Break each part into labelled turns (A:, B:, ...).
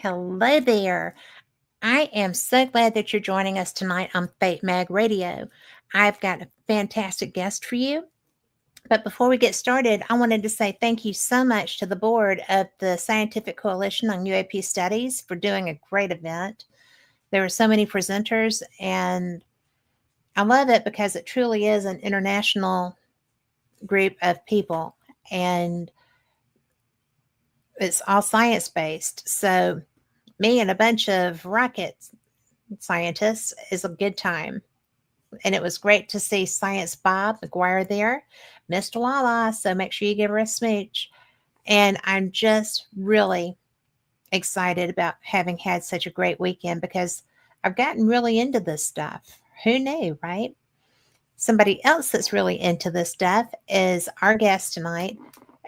A: Hello there. I am so glad that you're joining us tonight on Fate Mag Radio. I've got a fantastic guest for you. But before we get started, I wanted to say thank you so much to the board of the Scientific Coalition on UAP Studies for doing a great event. There were so many presenters, and I love it because it truly is an international group of people, and it's all science-based. So me and a bunch of rocket scientists is a good time. And it was great to see Science Bob McGuire there, Mr. Lala. So make sure you give her a smooch. And I'm just really excited about having had such a great weekend because I've gotten really into this stuff. Who knew, right? Somebody else that's really into this stuff is our guest tonight,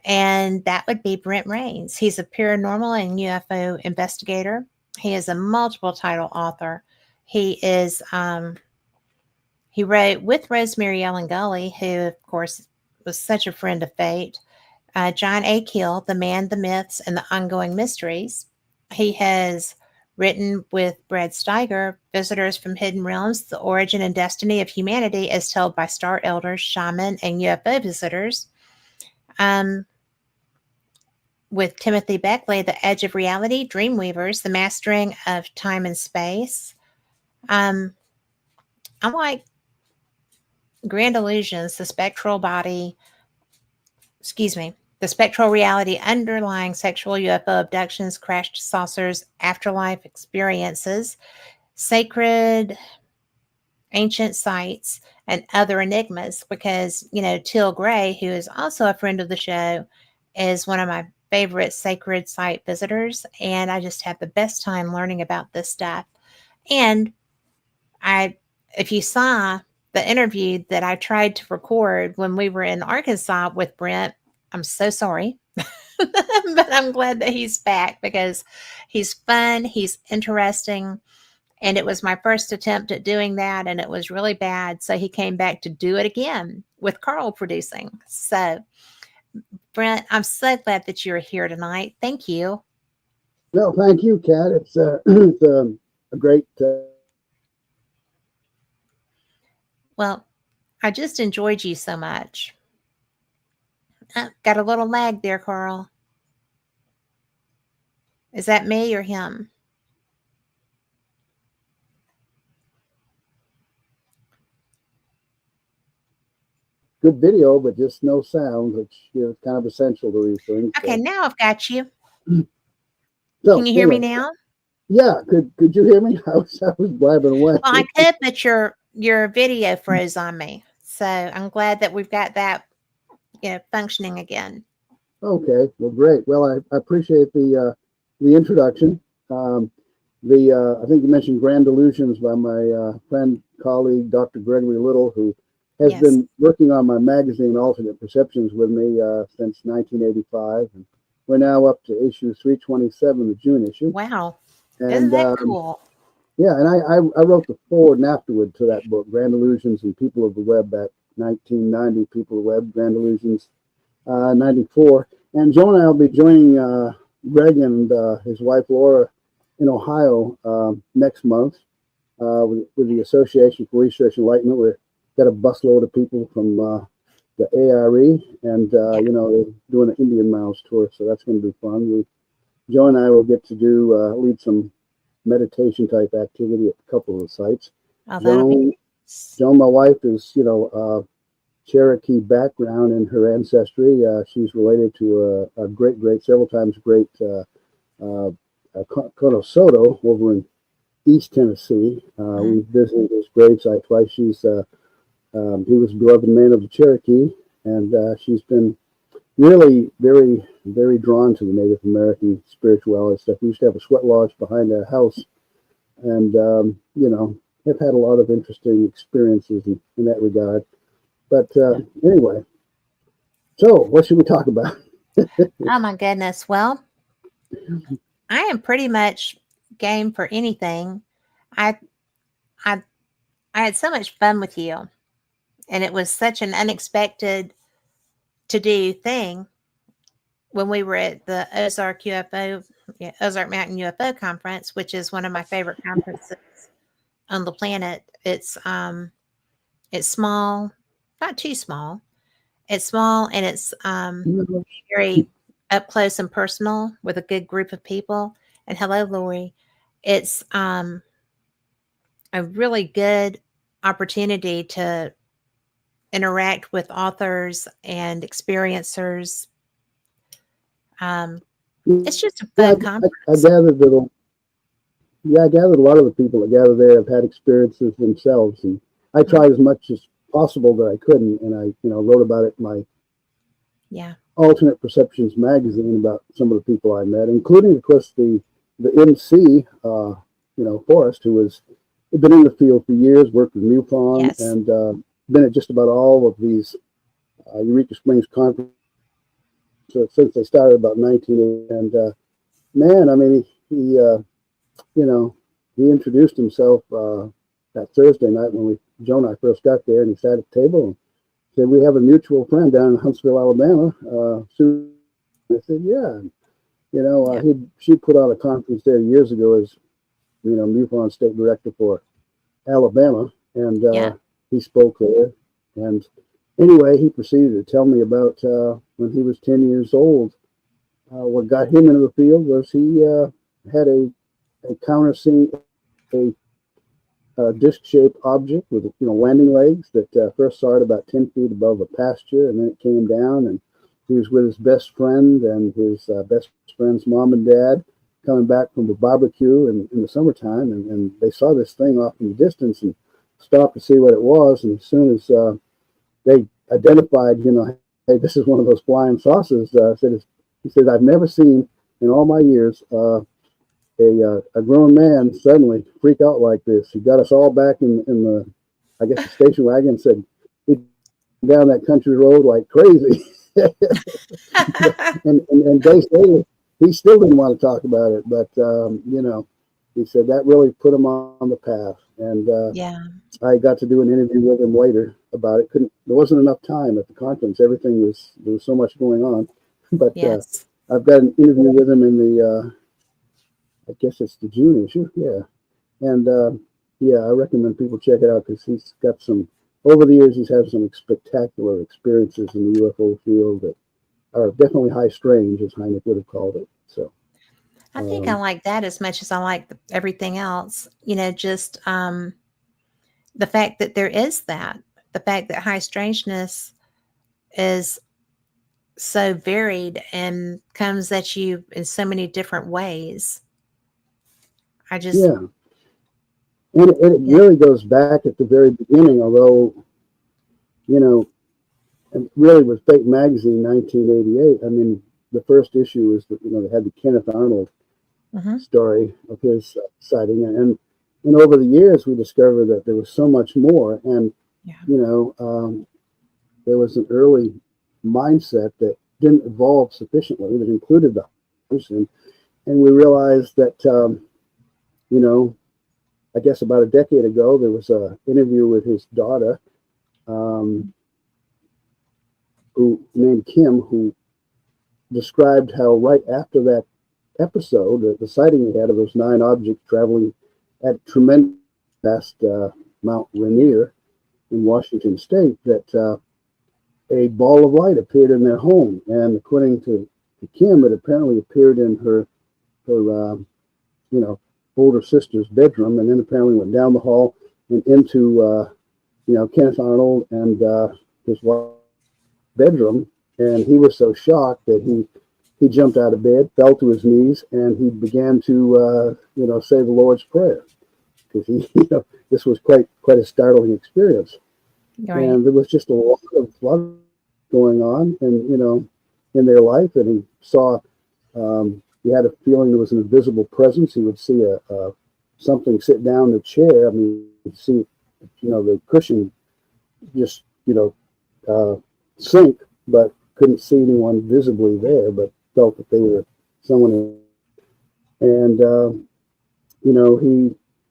A: and that would be Brent Raynes. He's a paranormal and UFO investigator. He is a multiple title author. He wrote with Rosemary Ellen Gully, who, of course, was such a friend of fate, John A. Keel, The Man, the Myths, and the Ongoing Mysteries. He has written with Brad Steiger, Visitors from Hidden Realms, The Origin and Destiny of Humanity as Told by Star Elders, Shaman, and UFO Visitors. With Timothy Beckley, The Edge of Reality, Dreamweavers, The Mastering of Time and Space. I'm like Grand Illusions, the spectral reality underlying sexual UFO abductions, crashed saucers, afterlife experiences, sacred ancient sites, and other enigmas. Because, Teal Gray, who is also a friend of the show, is one of my favorite sacred site visitors. And I just have the best time learning about this stuff. And if you saw the interview that I tried to record when we were in Arkansas with Brent, I'm so sorry, but I'm glad that he's back because he's fun, he's interesting, and it was my first attempt at doing that, and it was really bad, so he came back to do it again with Carl producing. So, Brent, I'm so glad that you're here tonight. Thank you.
B: No, thank you, Kat. It's a great...
A: Well, I just enjoyed you so much. Got a little lag there, Carl. Is that me or him?
B: Good video, but just no sound, which is kind of essential to these things.
A: Okay, now I've got you.
B: So,
A: can you hear me now?
B: Yeah, could you hear me? I was blabbing away.
A: Well, I could, but your video froze on me. So I'm glad that we've got that, functioning again.
B: Okay, well, great. Well, I appreciate the introduction. I think you mentioned Grand Illusions by my friend, colleague, Dr. Gregory Little, who has been working on my magazine, Alternate Perceptions, with me since 1985. And we're now up to issue 327, the June issue.
A: Wow.
B: And,
A: isn't that cool?
B: Yeah, and I wrote the forward and afterward to that book, Grand Illusions and People of the Web, back 1990, People of the Web, Grand Illusions, 94. And Joe and I will be joining Greg and his wife Laura in Ohio next month with the Association for Research Enlightenment. We've got a busload of people from the ARE, and they're doing an Indian Mouse tour, so that's going to be fun. Joe and I will get to lead some meditation type activity at a couple of the sites.
A: Oh,
B: Joan, my wife, is Cherokee background in her ancestry. She's related to a great, several times great Colonel Soto over in East Tennessee. We've visited his gravesite twice. He was a beloved man of the Cherokee, and she's been really very, very drawn to the Native American spirituality stuff. We used to have a sweat lodge behind our house, and have had a lot of interesting experiences in that regard. But anyway, so what should we talk about?
A: Oh my goodness. Well, I am pretty much game for anything. I had so much fun with you, and it was such an unexpected to do thing when we were at the Ozark UFO, yeah, Ozark Mountain UFO conference, which is one of my favorite conferences on the planet. It's small, not too small. It's small and it's
B: You know,
A: very up close and personal with a good group of people. And hello, Lori. It's a really good opportunity to interact with authors and experiencers. Um, it's just a
B: yeah,
A: fun
B: I
A: conference.
B: gathered that. Yeah, I gathered a lot of the people that gather there have had experiences themselves, and I
A: Mhm.
B: tried as much as possible that I couldn't, and I, wrote about it in my
A: Yeah.
B: Alternate Perceptions magazine about some of the people I met, including, of course, the MC, Forrest, who was been in the field for years, worked with MUFON,
A: Yes.
B: and been at just about all of these Eureka Springs conferences since they started about 1980. And man, I mean, you know, he introduced himself that Thursday night when Joe and I first got there, and he sat at the table and said, "We have a mutual friend down in Huntsville, Alabama." I said, "Yeah." And,
A: Yeah.
B: she put on a conference there years ago as MUFON state director for Alabama, and
A: Yeah.
B: he spoke there. And anyway, he proceeded to tell me about when he was 10 years old. What got him into the field was he had a counterseen a disc-shaped object with landing legs that first saw it about 10 feet above a pasture, and then it came down, and he was with his best friend and his best friend's mom and dad coming back from a barbecue in the summertime, and they saw this thing off in the distance and stopped to see what it was. And as soon as they identified, hey, this is one of those flying saucers, he said, "I've never seen in all my years a grown man suddenly freak out like this. He got us all back in the, I guess, the station wagon, and said he'd down that country road like crazy." But, and days later, he still didn't want to talk about it. But he said that really put him on the path. And
A: Yeah.
B: I got to do an interview with him later about it. There wasn't enough time at the conference. There was so much going on. But
A: Yes.
B: I've got an interview with him in the I guess it's the June issue. Yeah. And yeah, I recommend people check it out because he's got some, over the years, he's had some spectacular experiences in the UFO field that are definitely high strange, as Heineck would have called it. So,
A: I think I
B: um,
A: like that as much as I like everything else. Just the fact that there is that, the fact that high strangeness is so varied and comes at you in so many different ways. I just,
B: yeah. And it
A: yeah.
B: really goes back at the very beginning, although, you know, and really with Fate Magazine 1988, I mean, the first issue was that, they had the Kenneth Arnold
A: Hmm.
B: story of his sighting. And over the years, we discovered that there was so much more. And,
A: Yeah.
B: you know, there was an early mindset that didn't evolve sufficiently that included the person. And we realized that, you know, I guess about a decade ago, there was an interview with his daughter, um, who named Kim, who described how right after that episode, the sighting he had of those 9 objects traveling at tremendous past Mount
A: Yeah.
B: Rainier in Washington State, that a ball of light appeared in their home. And according to Kim, it apparently appeared in her you know older sister's bedroom, and then apparently went down the hall and into Kenneth Arnold and his wife's bedroom. And he was so shocked that he jumped out of bed, fell to his knees, and he began to say the Lord's Prayer, because this was quite a startling experience.
A: Right.
B: And there was just a lot going on, and in their life. And he saw, he had a feeling there was an invisible presence. He would see a something sit down in the chair. I mean, he'd see the cushion just sink, but couldn't see anyone visibly there, but felt that they were someone. And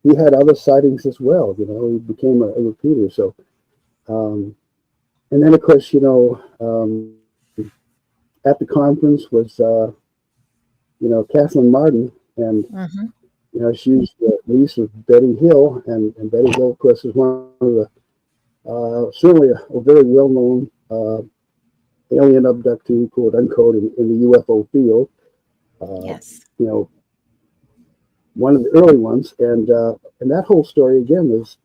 B: he had other sightings as well. He became a repeater. So, and then of course, at the conference was, Kathleen Martin, and
A: Mm-hmm.
B: she's the niece of Betty Hill, and Betty Hill, of course, is one of the certainly a very well-known alien abductee, quote unquote, in the UFO field. Uh,
A: Yes.
B: you know, one of the early ones, and that whole story again is,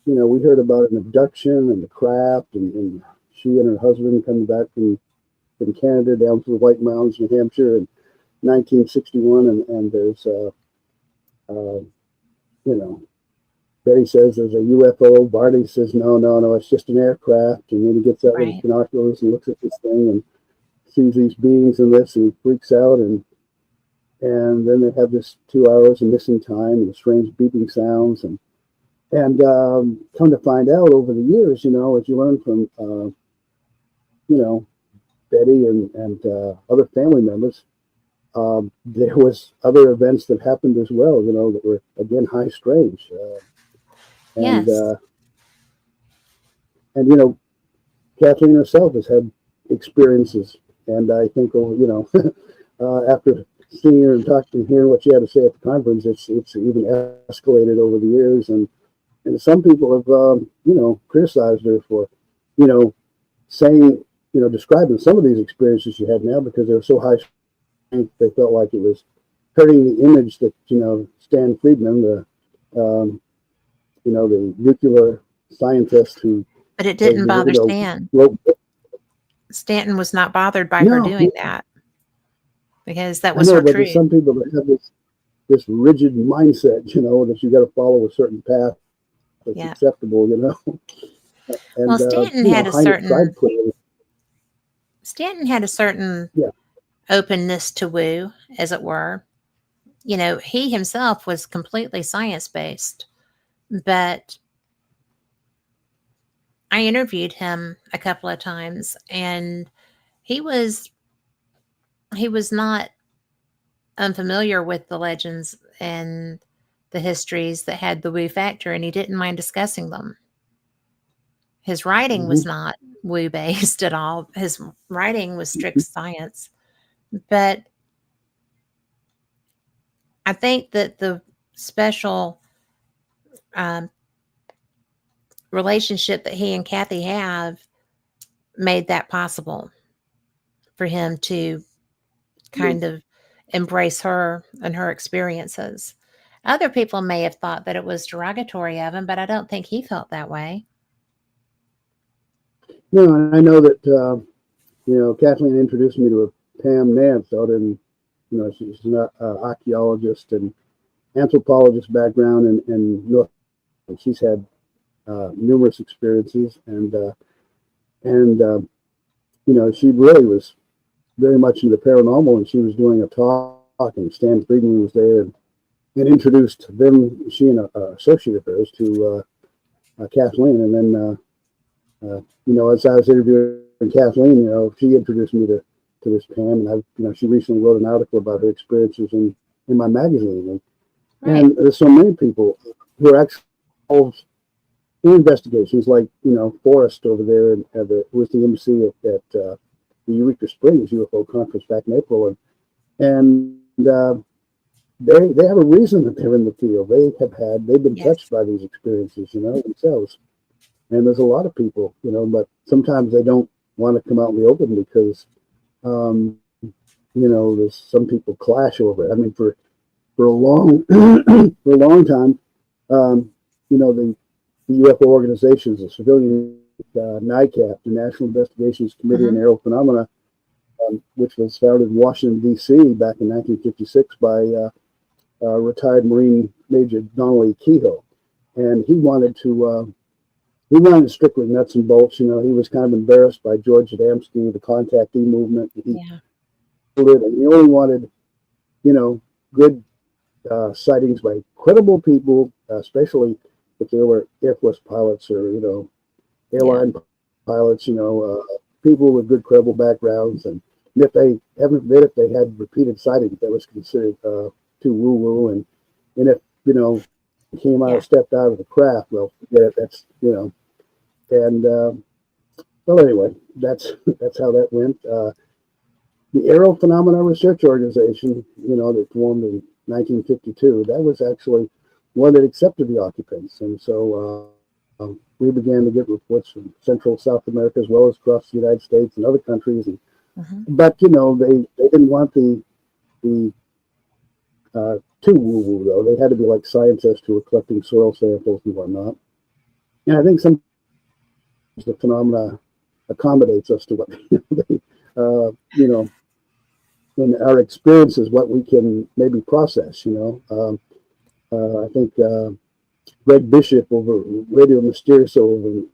B: we heard about an abduction and the craft, and she and her husband coming back from Canada down to the White Mountains, New Hampshire, in 1961, and there's uh, you know Betty says there's a UFO. Barney says no, it's just an aircraft, and then he gets out with his
A: Right.
B: binoculars and looks at this thing and sees these beings in this, and he freaks out, and then they have this 2 hours of missing time and strange beeping sounds, and come to find out over the years, as you learn from you know Betty and other family members, there was other events that happened as well, that were again high strange, and
A: Yes.
B: uh, and Kathleen herself has had experiences, and I think, after seeing her and talking, hearing what she had to say at the conference, it's even escalated over the years, and some people have criticized her for saying, describing some of these experiences she had now because they were so high strength, they felt like it was hurting the image that Stan Friedman, the nuclear scientist who
A: But it
B: has
A: didn't bother Stan.
B: wrote.
A: Stanton was not bothered by her
B: No,
A: doing that because that
B: I
A: was
B: know,
A: her
B: but there's
A: truth.
B: some people that have this rigid mindset, that you got to follow a certain path that's
A: Yeah.
B: acceptable,
A: Well,
B: and Hynek tried clearly.
A: Stanton had a certain
B: Yeah,
A: openness to woo, as it were. He himself was completely science based, but I interviewed him a couple of times, and he was he was not unfamiliar with the legends and the histories that had the woo factor, and he didn't mind discussing them. His writing
B: hmm
A: was not woo based at all. His writing was strict science. But I think that the special um, relationship that he and Kathy have made that possible for him to kind of embrace her and her experiences. Other people may have thought that it was derogatory of him, but I don't think he felt that way.
B: No, and I know that Kathleen introduced me to a Pam Nance out in, she's an archaeologist and anthropologist background in North. She's had numerous experiences, and she really was very much into paranormal, and she was doing a talk, and Stan Friedman was there, and introduced them, she and an associate of hers, to Kathleen, and then as I was interviewing Kathleen, she introduced me to this Pam, and she recently wrote an article about her experiences in my magazine,
A: Right.
B: and there's so many people who are actually involved in investigations, like Forrest over there, who was the MC at the Eureka Springs UFO conference back in April, and they have a reason that they're in the field. They've been touched
A: Yes.
B: by these experiences, themselves. And there's a lot of people, but sometimes they don't want to come out in the open because, there's some people clash over it. I mean, for a long for a long time, um, the UFO organizations, the civilian NICAP, the National Investigations Committee on
A: Hmm.
B: Aerial Phenomena, which was founded in Washington D.C. back in 1956 by retired Marine Major Donnelly Kehoe, and he wanted strictly nuts and bolts. He was kind of embarrassed by George Adamski, the contactee movement. He
A: Yeah.
B: pulled it, and he only wanted, good sightings by credible people, especially if they were Air Force pilots or,
A: Yeah.
B: airline pilots, people with good credible backgrounds. And if they, heaven forbid, if they had repeated sightings, that was considered too woo-woo. And if, came out,
A: Yeah.
B: stepped out of the craft, well, yeah, that's, and well, anyway, that's how that went. the Aero Phenomena Research Organization, that formed in 1952, that was actually one that accepted the occupants. And so we began to get reports from Central South America as well as across the United States and other countries.
A: Mm-hmm.
B: But, they didn't want the too woo-woo, though. They had to be like scientists who were collecting soil samples and whatnot. And I think sometimes the phenomena accommodates us to what they, in our experiences, what we can maybe process. I think Greg Bishop over Radio Mysterioso over in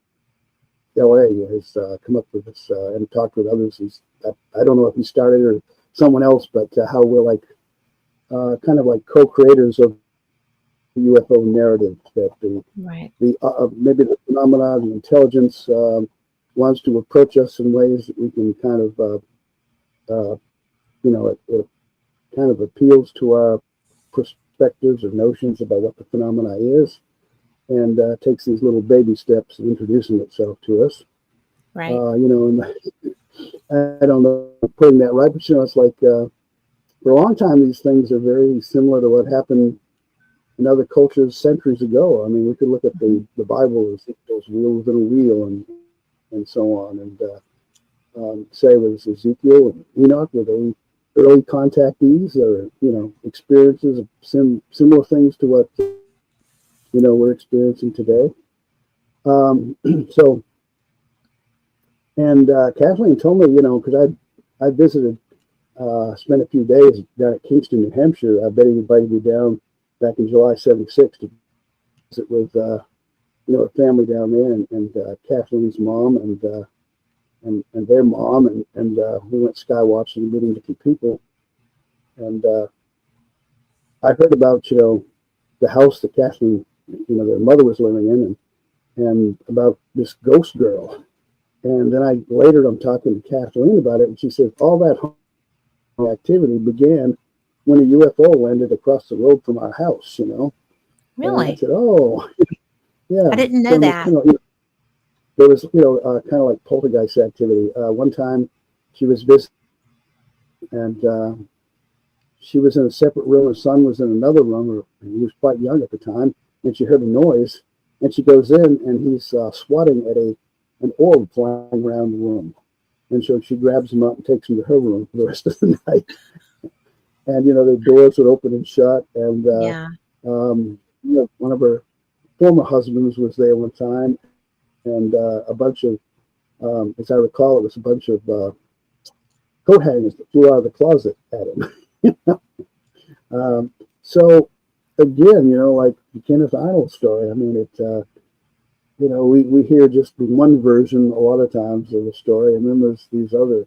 B: LA has come up with this and talked with others. I don't know if he started or someone else, but how we're like kind of like co-creators of the UFO narrative, that
A: Right.
B: maybe the phenomena, the intelligence wants to approach us in ways that we can kind of it kind of appeals to our perspectives or notions about what the phenomena is, and takes these little baby steps in introducing itself to us.
A: Right.
B: And I don't know putting that right, but it's like for a long time these things are very similar to what happened in other cultures centuries ago. I mean, we could look at the Bible as those wheels in a wheel and so on, and say with Ezekiel and Enoch, were they early contactees or experiences of similar things to what we're experiencing today. So, and Kathleen told me, because I visited, spent a few days down at Kingston, New Hampshire. Betty invited me down back in July '76 to visit with a family down there, and Kathleen's mom and their mom, and we went sky watching, meeting different people, and I heard about the house that Kathleen, their mother was living in, and about this ghost girl. And then I'm talking to Kathleen about it, and she says all that activity began when a UFO landed across the road from our house.
A: Really?
B: And I said, oh, yeah.
A: I didn't know that.
B: There was, kind of like poltergeist activity. One time she was visiting, and she was in a separate room. Her son was in another room, or he was quite young at the time, and she heard a noise, and she goes in, and he's swatting at an orb flying around the room. And so she grabs him up and takes him to her room for the rest of the night. And, the doors would open and shut. And, one of her former husbands was there one time. And a bunch of, as I recall, it was a bunch of coat hangers that flew out of the closet at him. So, again, like the Kenneth Arnold story, I mean, we hear just one version a lot of times of the story, and then there's these other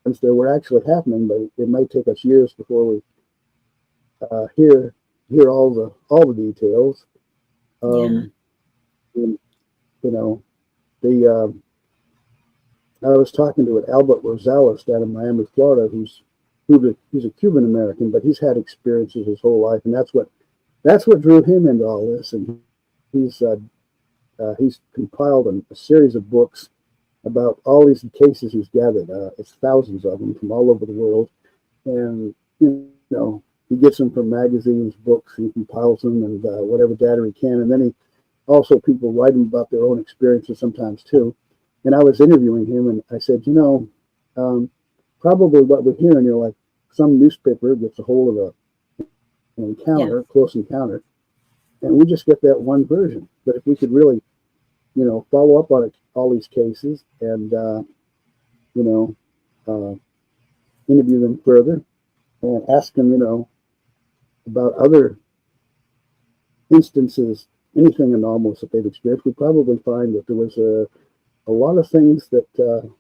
B: things that were actually happening, but it might take us years before we hear all the details. I was talking to an Albert Rosales down in Miami, Florida, he's a Cuban American, but he's had experiences his whole life, and that's what drew him into all this. And he's compiled a series of books about all these cases he's gathered. It's thousands of them from all over the world, and he gets them from magazines, books, he compiles them, and whatever data he can, and then he also people write him about their own experiences sometimes too. And I was interviewing him, and I said, probably what we're hearing, like some newspaper gets a hold of an encounter, close encounter, and we just get that one version. But if we could really, follow up on all these cases and, interview them further and ask them, about other instances, anything anomalous that they've experienced, we'd probably find that there was a lot of things that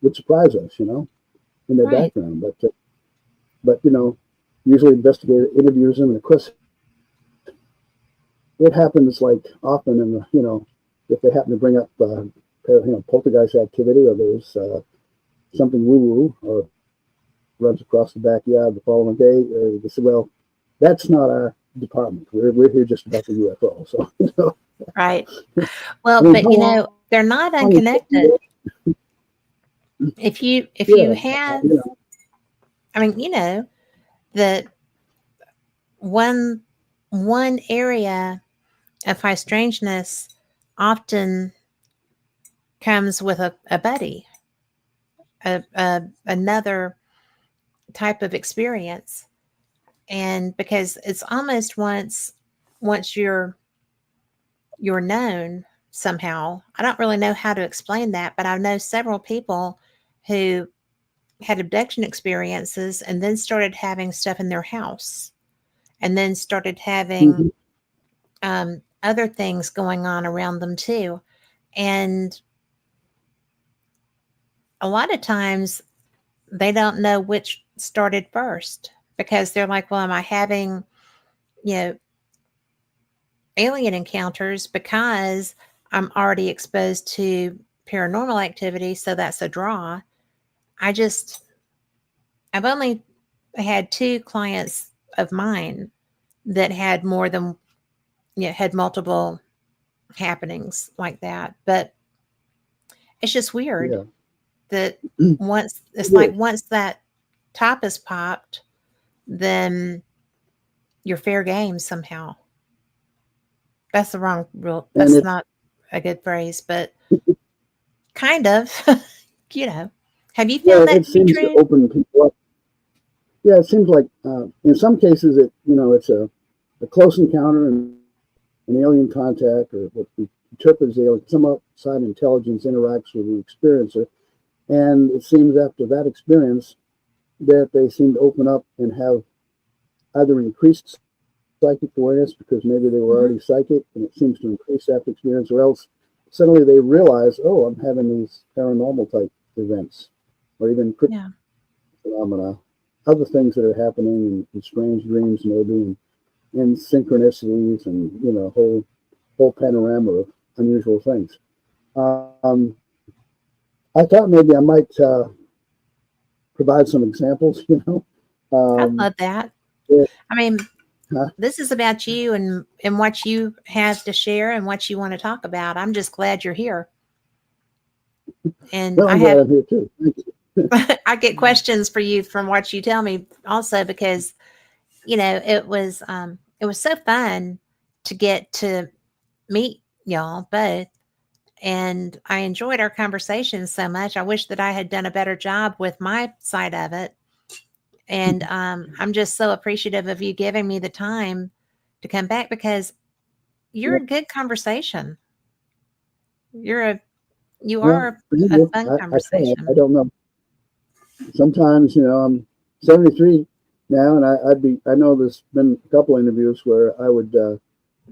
B: would surprise us, in their background. But usually investigator interviews them, and of course, it happens like often in the, if they happen to bring up poltergeist activity, or there's something woo-woo, or runs across the backyard the following day, they say, well, that's not our department. We're here just about the UFO. So
A: Right. Well,
B: I mean,
A: but they're not unconnected. If you have I mean, that one area of high strangeness often comes with a buddy, another type of experience. And because it's almost once you're known somehow. I don't really know how to explain that, but I know several people who had abduction experiences and then started having stuff in their house and then started having
B: Mhm.
A: other things going on around them too. And a lot of times they don't know which started first because they're like, well, am I having, you know, alien encounters because I'm already exposed to paranormal activity, so that's a draw. I just, I've only had two clients of mine that had more than, had multiple happenings like that. But it's just weird
B: Yeah.
A: that once,
B: It
A: it's like
B: is.
A: once that top is popped, then you're fair game somehow. That's the wrong rule.
B: And
A: That's
B: it's,
A: not a good phrase, but kind of, you know. Have you
B: well,
A: found that
B: it
A: to be
B: seems to
A: true?
B: open people up. Yeah, it seems like in some cases it's a close encounter and an alien contact or what we interpret as alien, some outside intelligence interacts with the experiencer. And it seems after that experience that they seem to open up and have either increased psychic awareness because maybe they were
A: Hmm.
B: already psychic and it seems to increase after experience, or else suddenly they realize, oh, I'm having these paranormal type events or even cryptic
A: Yeah.
B: phenomena, other things that are happening in strange dreams maybe, and synchronicities and, whole panorama of unusual things. Um, I thought maybe I might provide some examples,
A: I
B: Um,
A: love that.
B: it,
A: I mean,
B: uh,
A: this is about you and what you have to share and what you want to talk about. I'm just glad you're here. And
B: well,
A: I
B: I'm glad
A: have
B: I'm here too. Thank you.
A: I get questions for you from what you tell me also because, it was so fun to get to meet y'all both. And I enjoyed our conversation so much. I wish that I had done a better job with my side of it. And I'm just so appreciative of you giving me the time to come back because you're
B: Yeah,
A: a good conversation. You're a you
B: well,
A: are
B: thank
A: a
B: you.
A: fun
B: I try. I
A: conversation.
B: don't know. Sometimes, I'm 73 now, and I know there's been a couple interviews where I would go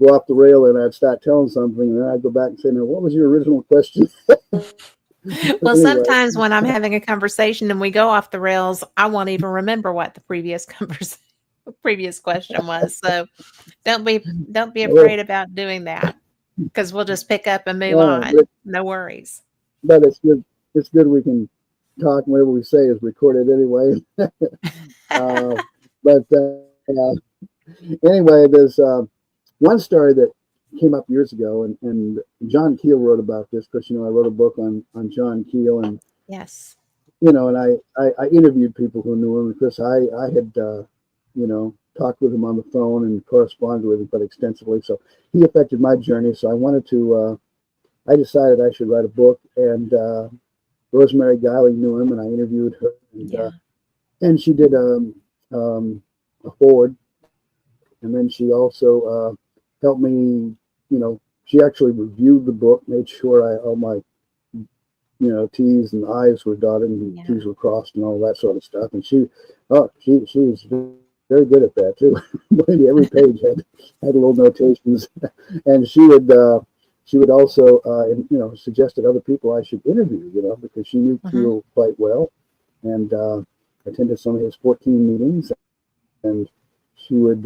B: off the rail and I'd start telling something, and then I'd go back and say, "Now, what was your original question?" But
A: Well,
B: anyway,
A: sometimes when I'm having a conversation and we go off the rails, I won't even remember what the previous question was. So don't be
B: well,
A: afraid about doing that because we'll just pick up and move
B: uh,
A: on.
B: but,
A: No worries.
B: but it's good. It's good we can talk. Whatever we say is recorded anyway. uh, but anyway, there's one story that came up years ago, and John Keel wrote about this because I wrote a book on John Keel, and
A: Yes.
B: and I interviewed people who knew him because I had talked with him on the phone and corresponded with him quite extensively. So he affected my journey. So I wanted to. I decided I should write a book, and Rosemary Guiling knew him, and I interviewed her,
A: Yeah.
B: and she did a forward, and then she also helped me. She actually reviewed the book, made sure all my T's and I's were dotted and
A: Yeah.
B: T's were crossed and all that sort of stuff. And she was very good at that too. Maybe every page had little notations, and she would also suggest that other people I should interview, because she knew
A: Hmm.
B: Keel quite well, and attended some of his 14 meetings, and she would.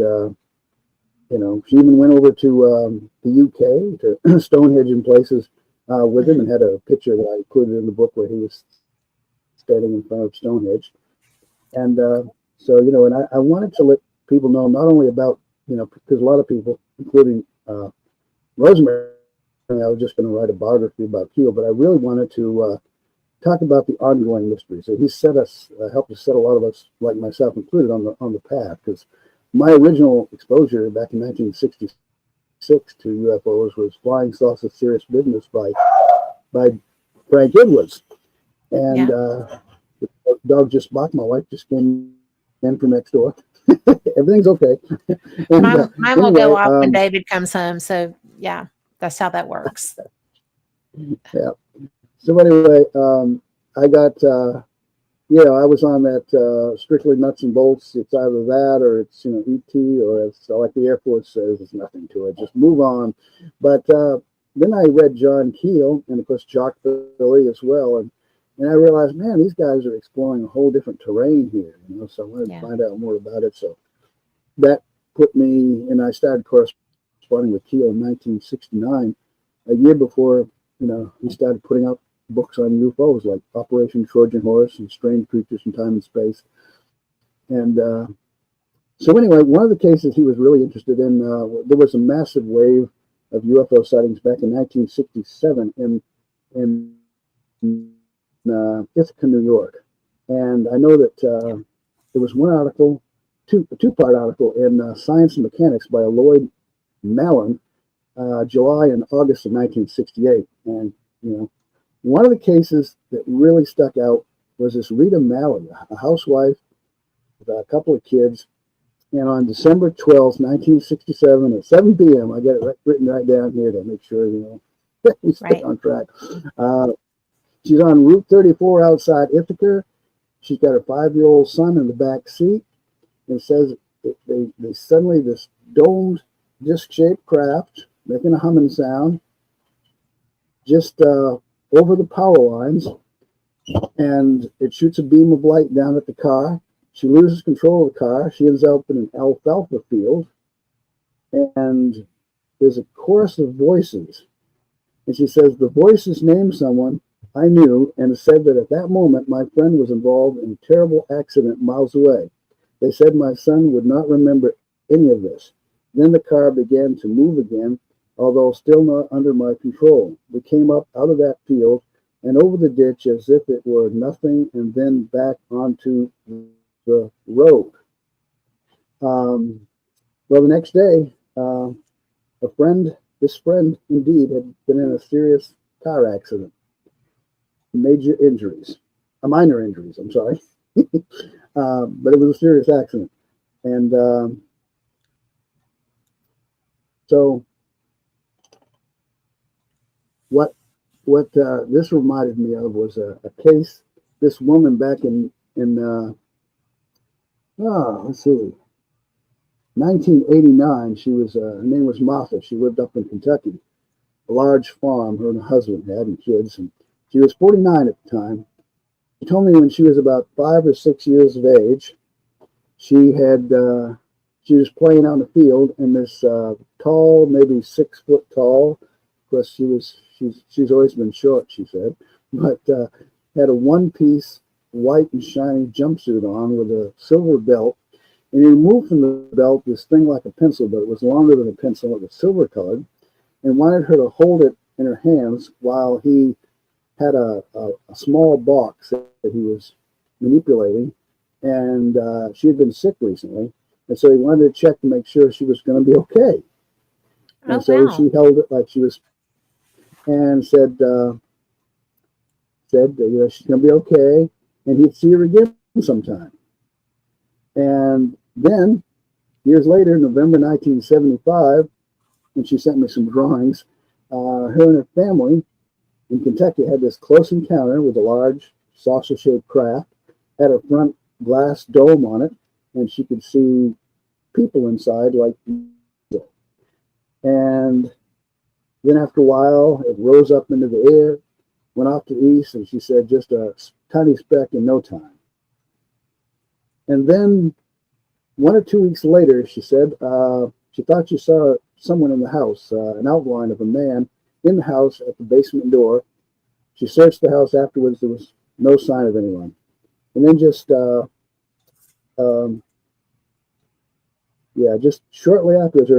B: She even went over to the UK to Stonehenge and places with him,
A: Hmm.
B: and had a picture that I included in the book where he was standing in front of Stonehenge. And and I wanted to let people know not only about, because a lot of people, including Rosemary, I was just going to write a biography about Keel, but I really wanted to talk about the ongoing mystery. So he set us, helped us set a lot of us, like myself included, on the path. Because my original exposure back in 1966 to UFOs was Flying Saucer Serious Business by Frank Edwards. And
A: Yeah.
B: the dog just barked. My wife just came in from next door. Everything's okay. And
A: Mine will go
B: anyway,
A: off when David comes home. So yeah, that's how that works.
B: yeah. So anyway, I got, I was on that strictly nuts and bolts. It's either that or it's, ET, or it's like the Air Force says, there's nothing to it. Just move on. But then I read John Keel and, of course, Jock Billy as well. And I realized, man, these guys are exploring a whole different terrain here. So I wanted to find out more about it. So that put me, and I started corresponding with Keel in 1969, a year before, he started putting out books on UFOs like Operation Trojan Horse and Strange Creatures from Time and Space. And so anyway, one of the cases he was really interested in, there was a massive wave of UFO sightings back in 1967 in Ithaca, New York. And I know that there was one article, a two-part article in Science and Mechanics by Lloyd Mallon, July and August of 1968. And, one of the cases that really stuck out was this Rita Mallon, a housewife with a couple of kids. And on December 12th, 1967 at 7 p.m., I got it written right down here to make sure, we stay on track. She's on Route 34 outside Ithaca. She's got her 5-year-old son in the back seat. And it says they suddenly, this domed, disc-shaped craft, making a humming sound, just over the power lines, and it shoots a beam of light down at the car. She loses control of the car. She ends up in an alfalfa field, and there's a chorus of voices. And she says, the voices named someone I knew and said that at that moment my friend was involved in a terrible accident miles away. They said my son would not remember any of this. Then the car began to move again, although still not under my control. We came up out of that field and over the ditch as if it were nothing, and then back onto the road. Well, the next day, this friend indeed had been in a serious car accident. Minor injuries, I'm sorry. But it was a serious accident. And so what this reminded me of was a case, this woman back in let's see, 1989. She was, her name was Martha. She lived up in Kentucky, a large farm her and her husband had and kids. And she was 49 at the time. She told me when she was about 5 or 6 years of age, she was playing out in the field, and this tall, maybe 6 foot tall, of course she's always been short, she said, but had a one-piece white and shiny jumpsuit on with a silver belt. And he removed from the belt this thing like a pencil, but it was longer than a pencil. It was silver colored, and wanted her to hold it in her hands while he had a small box that he was manipulating. And she had been sick recently, and so he wanted to check to make sure she was going to be okay. And so she held it like she was, and said she's going to be okay, and he'd see her again sometime. And then, years later, November 1975, when she sent me some drawings, her and her family in Kentucky had this close encounter with a large saucer-shaped craft, had a front glass dome on it, and she could see people inside like people. And then after a while, it rose up into the air, went off to the east, and she said just a tiny speck in no time. And then 1 or 2 weeks later, she said she thought she saw someone in the house, an outline of a man in the house at the basement door. She searched the house afterwards. There was no sign of anyone. And then just shortly afterwards,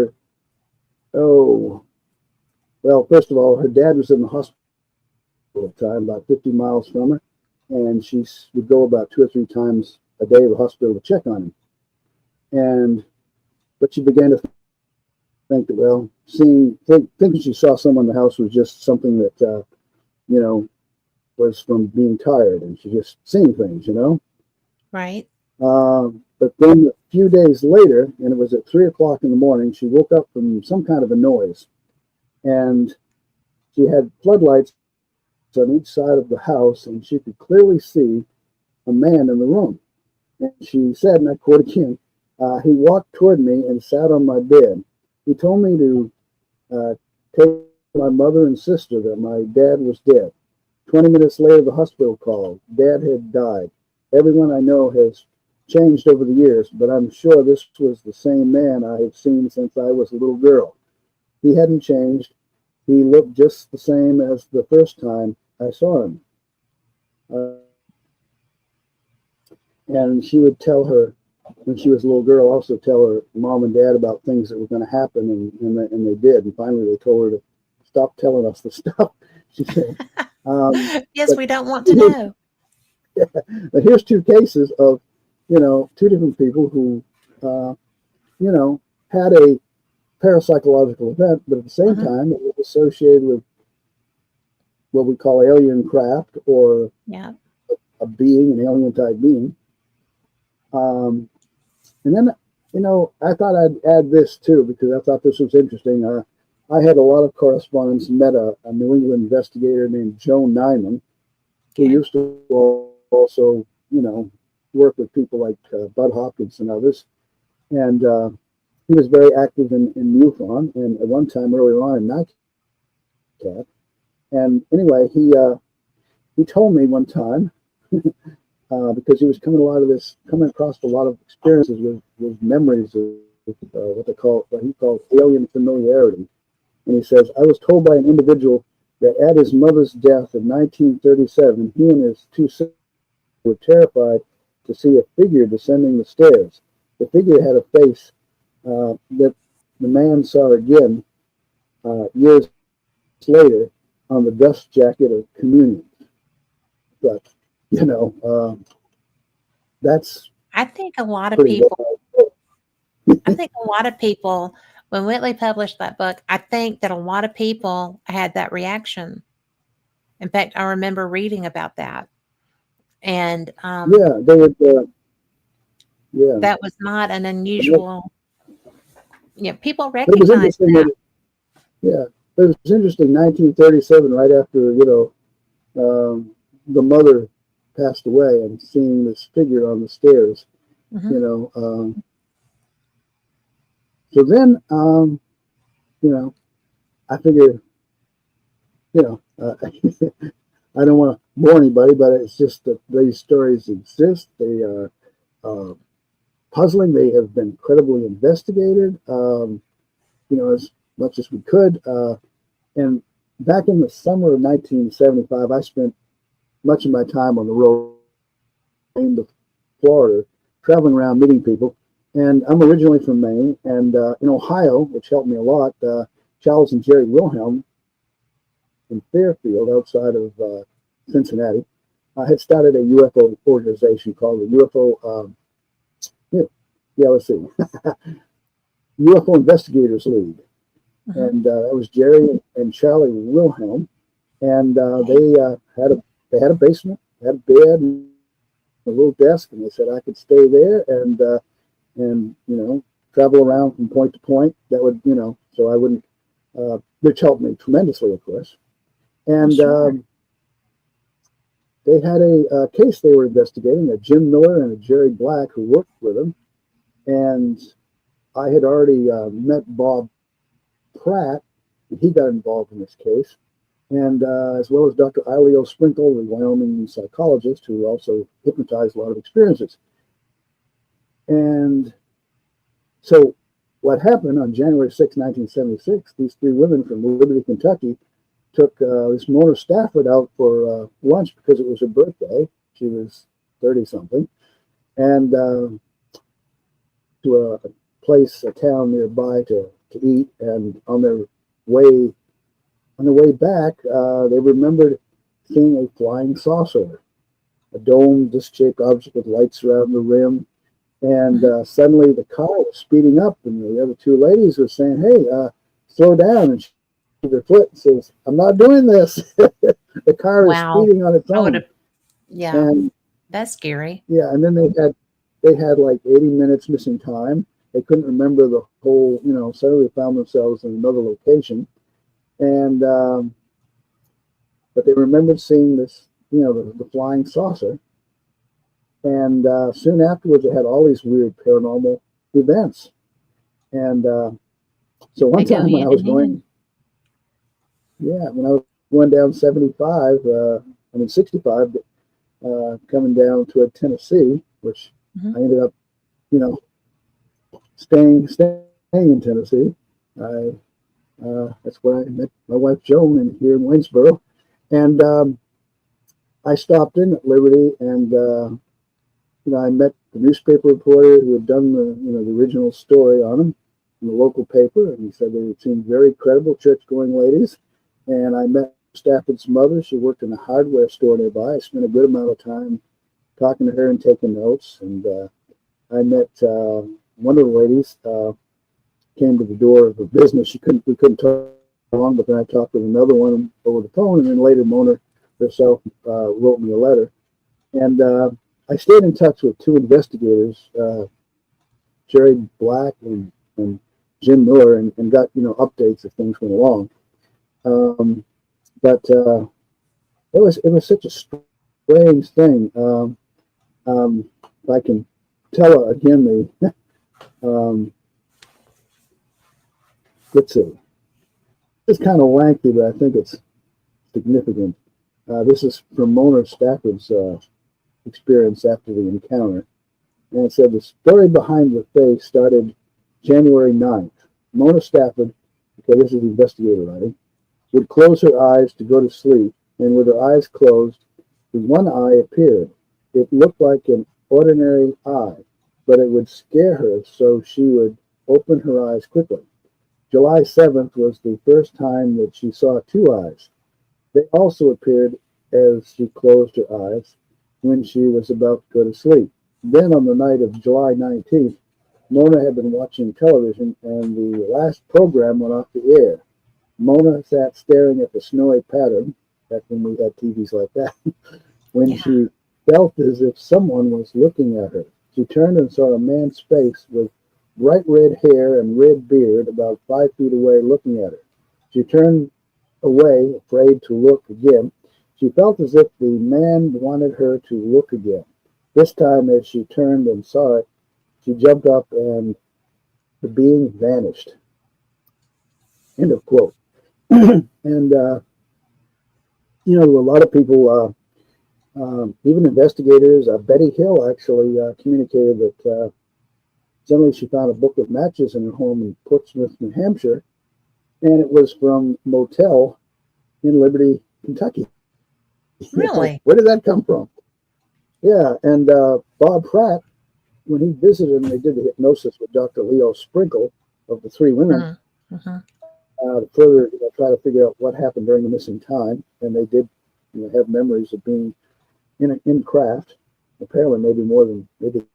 B: first of all, her dad was in the hospital at the time, about 50 miles from her. and she would go about 2 or 3 times a day to the hospital to check on him. But she began to think that, well, thinking she saw someone in the house was just something that, was from being tired, and she just seeing things,
A: Right.
B: But then a few days later, and it was at 3 o'clock in the morning, she woke up from some kind of a noise, and she had floodlights on each side of the house, and she could clearly see a man in the room. And she said, and I quote again, he walked toward me and sat on my bed. He told me to tell my mother and sister that my dad was dead. 20 minutes later, the hospital called. Dad had died. Everyone I know has changed over the years, but I'm sure this was the same man I had seen since I was a little girl. He hadn't changed. He looked just the same as the first time I saw him. And she would tell her, when she was a little girl, also tell her mom and dad about things that were going to happen, and they did. And finally, they told her to stop telling us the stuff. She said,
A: yes, we don't want to know.
B: Yeah, but here's 2 cases of, 2 different people who, had a parapsychological event, but at the same time, it was associated with what we call alien craft, or a being, an alien type being. And then, I thought I'd add this too, because I thought this was interesting. I had a lot of correspondence, met a New England investigator named Joe Nyman, who used to also, work with people like Bud Hopkins and others. And he was very active in MUFON, and at one time earlier on in NICAP. And anyway, he told me one time, because he was coming across a lot of experiences with memories of what he called alien familiarity. And he says, I was told by an individual that at his mother's death in 1937, he and his 2 sisters were terrified to see a figure descending the stairs. The figure had a face that the man saw again years later on the dust jacket of communion. But, that's.
A: I think a lot of people. I think a lot of people, when Whitley published that book, I think that a lot of people had that reaction. In fact, I remember reading about that. And
B: they would.
A: that was not an unusual. People
B: It was
A: recognize
B: interesting
A: that.
B: It was interesting. 1937, right after the mother passed away, and seeing this figure on the stairs. So then, I figure, I don't want to bore anybody, but it's just that these stories exist. They are puzzling. They have been credibly investigated, as much as we could. And back in the summer of 1975, I spent much of my time on the road to Florida, traveling around meeting people. And I'm originally from Maine, and in Ohio, which helped me a lot, Charles and Jerry Wilhelm in Fairfield, outside of Cincinnati, had started a UFO organization called the UFO, UFO Investigators League. And that was Jerry and Charlie Wilhelm, and they had a basement, had a bed, and a little desk, and they said I could stay there and travel around from point to point. That would, so I wouldn't, which helped me tremendously, of course. And they had a case they were investigating, a Jim Miller and a Jerry Black, who worked with them. And I had already met Bob Pratt, and he got involved in this case. And as well as Dr. Ileo Sprinkle, the Wyoming psychologist, who also hypnotized a lot of experiences. And so what happened on January 6, 1976, these 3 women from Liberty, Kentucky, took this Mona Stafford out for lunch because it was her birthday. She was 30-something. And to a town nearby to eat. And on their way back, they remembered seeing a flying saucer. a dome, disc-shaped object with lights around the rim. And suddenly the car was speeding up, and the other two ladies were saying, "Hey, slow down!" And she with her foot and says, "I'm not doing this." The car is
A: Wow.
B: speeding on its
A: I would
B: own,
A: have, yeah,
B: and
A: that's scary.
B: yeah, and then they had like 80 minutes missing time. They couldn't remember the whole, suddenly found themselves in another location, and but they remembered seeing this, the flying saucer. And soon afterwards, they had all these weird paranormal events. And so one
A: They go
B: time when I
A: hand
B: was
A: in hand.
B: going, yeah, when I was going down 75, 65, coming down toward Tennessee, which
A: Mhm.
B: I ended up, you know, staying in Tennessee. That's where I met my wife Joan, and here in Waynesboro. And I stopped in at Liberty, and I met the newspaper reporter who had done the original story on him in the local paper, and he said they seemed very credible church-going ladies. And I met Stafford's mother. She worked in a hardware store nearby. I spent a good amount of time talking to her and taking notes. And I met one of the ladies. Came to the door of a business. We couldn't talk long, but then I talked with another one over the phone, and then later Mona herself wrote me a letter. And I stayed in touch with two investigators, Jerry Black and Jim Miller, and got updates as things went along. But it was such a strange thing. If I can tell again the let's see, it's kind of lengthy, but I think it's significant. This is from Mona Stafford's experience after the encounter. And it said the story behind the face started January 9th. Mona Stafford, okay, this is the investigator writing, would close her eyes to go to sleep, and with her eyes closed, the one eye appeared. It looked like an ordinary eye, but it would scare her, so she would open her eyes quickly. July 7th was the first time that she saw two eyes. They also appeared as she closed her eyes when she was about to go to sleep. Then on the night of July 19th, Mona had been watching television, and the last program went off the air. Mona sat staring at the snowy pattern, back when we had TVs like that, when
A: Yeah.
B: she felt as if someone was looking at her. She turned and saw a man's face with bright red hair and red beard about 5 feet away looking at her. She turned away, afraid to look again. She felt as if the man wanted her to look again. This time, as she turned and saw it, she jumped up and the being vanished. End of quote. And, there were a lot of people, even investigators. Betty Hill actually communicated that suddenly she found a book of matches in her home in Portsmouth, New Hampshire, and it was from a motel in Liberty, Kentucky.
A: Really?
B: Where did that come from? Yeah, and Bob Pratt, when he visited and they did the hypnosis with Dr. Leo Sprinkle of the three women, to further try to figure out what happened during the missing time, and they did have memories of being in craft. Apparently, maybe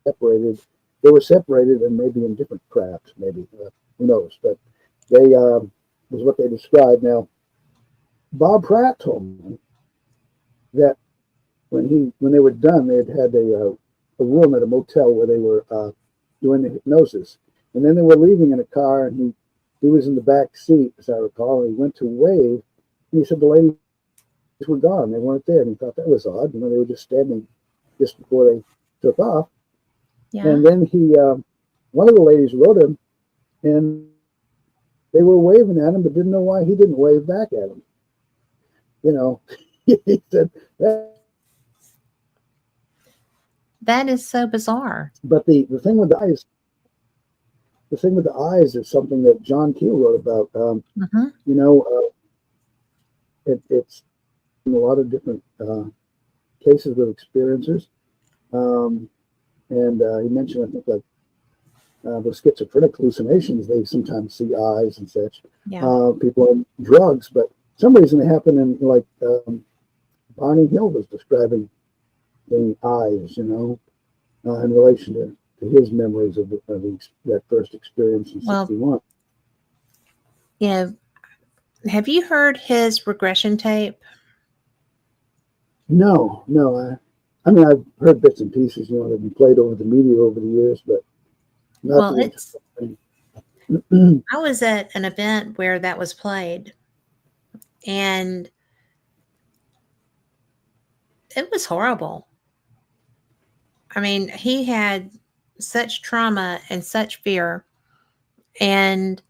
B: separated. They were separated and maybe in different crafts. Maybe who knows? But they was what they described. Now, Bob Pratt told me that when they were done, they had a room at a motel where they were doing the hypnosis, and then they were leaving in a car, and he was in the back seat, as I recall, and he went to wave, and he said the ladies were gone. They weren't there, and he thought that was odd. They were just standing just before they took off.
A: Yeah.
B: And then one of the ladies wrote him, and they were waving at him, but didn't know why he didn't wave back at them. He said that.
A: That is so bizarre.
B: But the thing with the eyes is something that John Keel wrote about. It's in a lot of different cases with experiencers. And he mentioned, I think, like with schizophrenic hallucinations, they sometimes see eyes and such.
A: Yeah.
B: People on drugs, but for some reason they happen in like Barney Hill was describing the eyes, in relation to his memories of that first experience in
A: Well,
B: '61.
A: you know, have you heard his regression tape?
B: No, no. I mean, I've heard bits and pieces, that have been played over the media over the years, but not
A: Well,
B: the
A: it's
B: entire thing.
A: I was at an event where that was played, and it was horrible. I mean, he had such trauma and such fear, and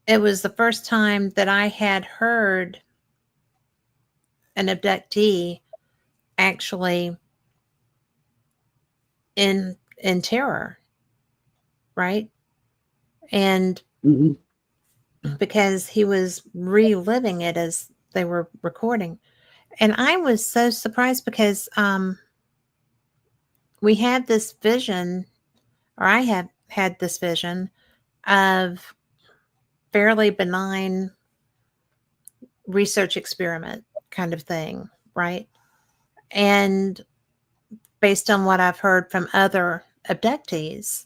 A: it was the first time that I had heard an abductee actually in terror, right? And
B: Hmm.
A: because he was reliving it as they were recording. And I was so surprised because we had this vision, or I have had this vision of fairly benign research experiment kind of thing, right? And based on what I've heard from other abductees.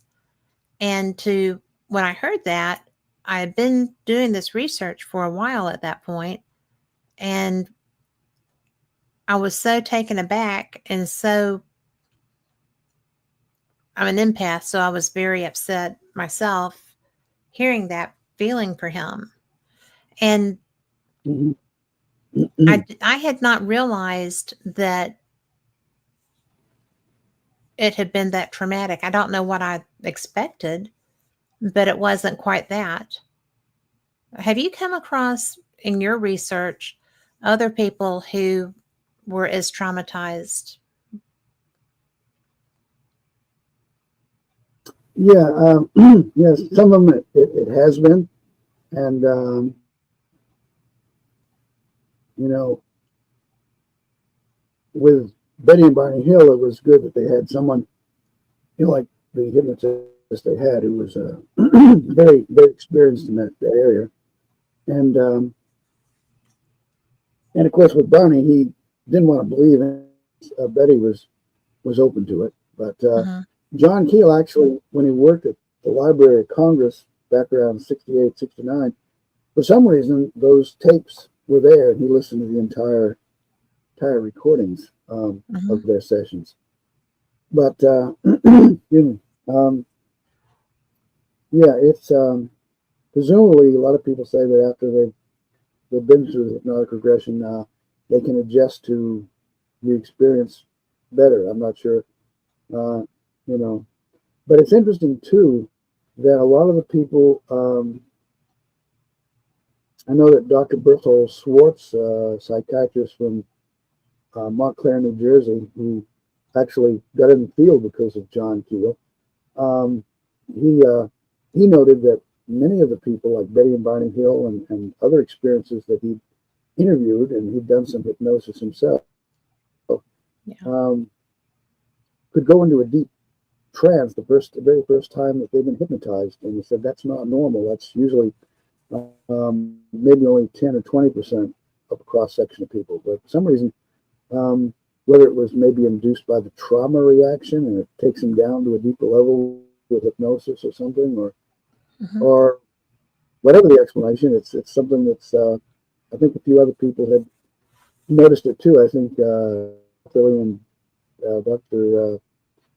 A: And to when I heard that, I had been doing this research for a while at that point, and I was so taken aback and so I'm an empath, so I was very upset myself hearing that, feeling for him. And
B: Hmm.
A: I had not realized that it had been that traumatic. I don't know what I expected, but it wasn't quite that. Have you come across in your research other people who were as traumatized?
B: Yeah, yes, some of them it has been, and you know, with Betty and Barney Hill, it was good that they had someone, like the hypnotist they had, who was very, very experienced in that area, and um, and of course with Barney, he didn't want to believe it. Betty was open to it, but
A: Hmm.
B: John Keel actually, when he worked at the Library of Congress back around '68, '69, for some reason those tapes were there, and he listened to the entire recordings
A: Hmm.
B: of their sessions. But excuse me, yeah, it's presumably a lot of people say that after they've been through the hypnotic regression, they can adjust to the experience better. I'm not sure, uh, you know, but it's interesting too that a lot of the people. I know that Dr. Berthold Schwartz, psychiatrist from Montclair, New Jersey, who actually got in the field because of John Keel. Um, he noted that many of the people, like Betty and Barney Hill, and other experiences that he interviewed, and he'd done some hypnosis himself,
A: Yeah.
B: um, could go into a deep trance the very first time that they've been hypnotized. And he said that's not normal. That's usually maybe only 10 or 20% of a cross section of people. But for some reason, um, whether it was maybe induced by the trauma reaction and it takes them down to a deeper level with hypnosis or something,
A: Hmm.
B: or whatever the explanation, it's something that's I think a few other people had noticed it too. I think Philly and Dr.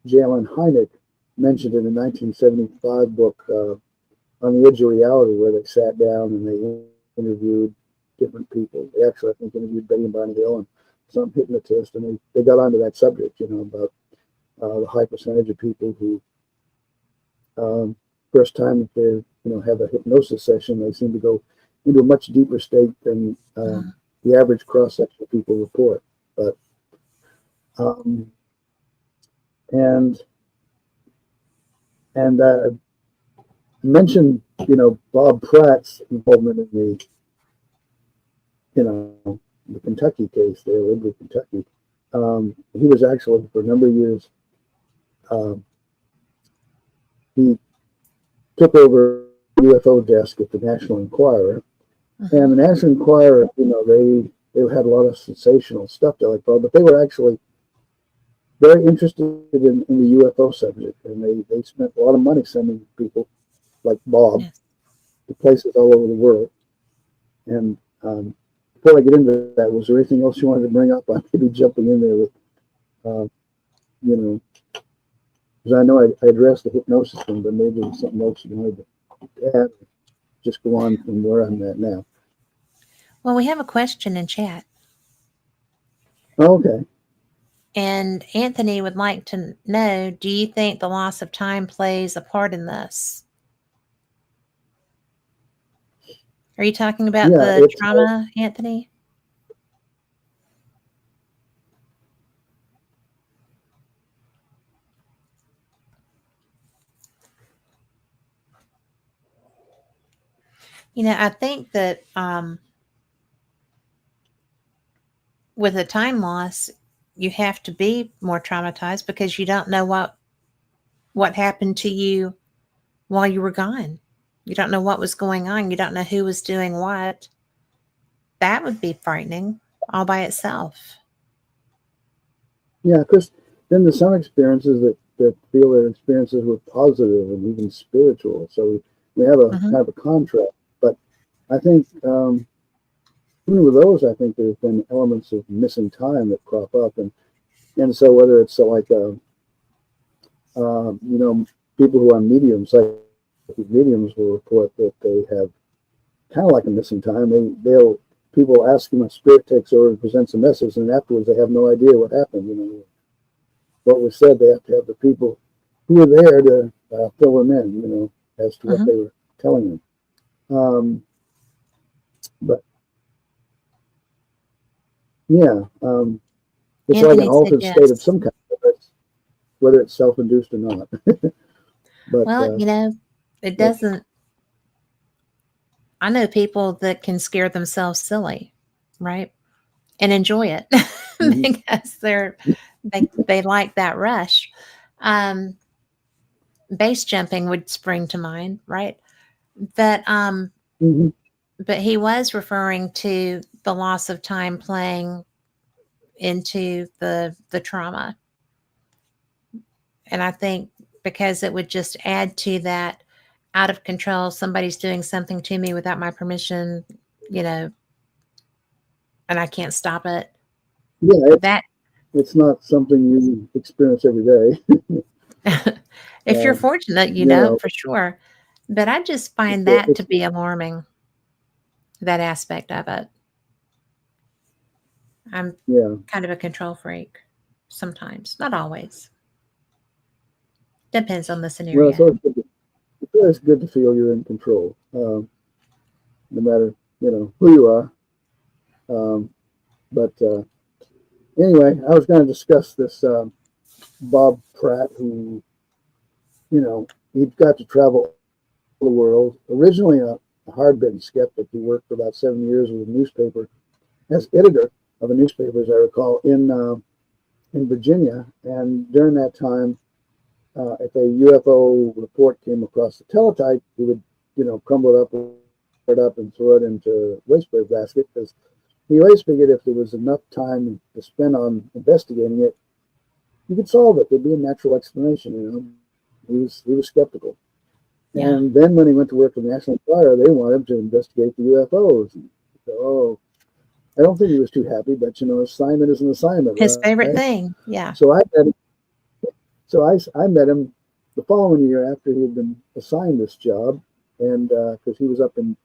B: Jalen Hynek mentioned in a 1975 book on the Edge of Reality, where they sat down and they interviewed different people. They actually, I think, interviewed Betty and Barney Hill and some hypnotist, and they got onto that subject, about the high percentage of people who first time that they have a hypnosis session, they seem to go into a much deeper state than
A: Hmm.
B: the average cross section of people report. But um, and and mentioned Bob Pratt's involvement in the Kentucky case there, Liberty, Kentucky. He was actually for a number of years. Um, he took over the UFO desk at the National Enquirer,
A: Hmm.
B: and the National Enquirer, they had a lot of sensational stuff that I thought, but they were actually very interested in the UFO subject, and they spent a lot of money sending people like Bob
A: Yes.
B: to places all over the world. And before I get into that, was there anything else you wanted to bring up? I may be jumping in there with, uh, you know, because I know I addressed the hypnosis thing, but maybe there's something else you wanted to add. Just go on from where I'm at now.
A: Well, we have a question in chat,
B: Okay.
A: and Anthony would like to know, do you think the loss of time plays a part in this? Are you talking about
B: Yeah,
A: the
B: it's
A: trauma, Anthony? I think that with a time loss, you have to be more traumatized because you don't know what happened to you while you were gone. You don't know what was going on. You don't know who was doing what. That would be frightening all by itself.
B: yeah, because then there's some experiences that feel their experiences were positive and even spiritual. So we have a
A: Hmm.
B: kind of a contrast. But I think even with those, I think there's been elements of missing time that crop up, and so whether it's like people who are mediums, like mediums will report that they have kind of like a missing time. They'll people ask them, a spirit takes over and presents a message, and afterwards they have no idea what happened. What was said. They have to have the people who were there to fill them in. As to what
A: Hmm.
B: they were telling them. But yeah, it's like an
A: Anthony said
B: altered state of
A: yes.
B: some kind, whether it's self-induced or not. But
A: Well, it
B: but
A: doesn't. I know people that can scare themselves silly, right? And enjoy it
B: mhm,
A: because they like that rush. Um, Base jumping would spring to mind, right? But
B: mhm,
A: but he was referring to the loss of time playing into the trauma, and I think because it would just add to that out of control. Somebody's doing something to me without my permission, you know, and I can't stop it.
B: yeah,
A: That
B: it's not something you experience every day.
A: if you're
B: um,
A: fortunate,
B: you know,
A: for sure. But I just
B: it's
A: find
B: a,
A: that to
B: it's
A: be alarming, that aspect of it. I'm
B: yeah.
A: kind of a control freak sometimes, not always. Depends on the
B: Well, it's
A: scenario.
B: always good. It's always good to feel you're in control, no matter who you are. Um, but anyway, I was going to discuss this Bob Pratt, who he got to travel the world. Originally a hard-bitten skeptic, he worked for about 7 years with a newspaper as editor of a newspaper, as I recall, in Virginia. And during that time, if a UFO report came across the teletype, he would, crumble it up and throw it into a wastepaper basket because he always figured if there was enough time to spend on investigating it, you could solve it. There'd be a natural explanation. He was skeptical.
A: Yeah.
B: And then when he went to work for the National Enquirer, they wanted him to investigate the UFOs. So, I don't think he was too happy, but assignment is an assignment,
A: His favorite
B: right?
A: thing. Yeah.
B: So I met him the following year after he had been assigned this job, and because he was up in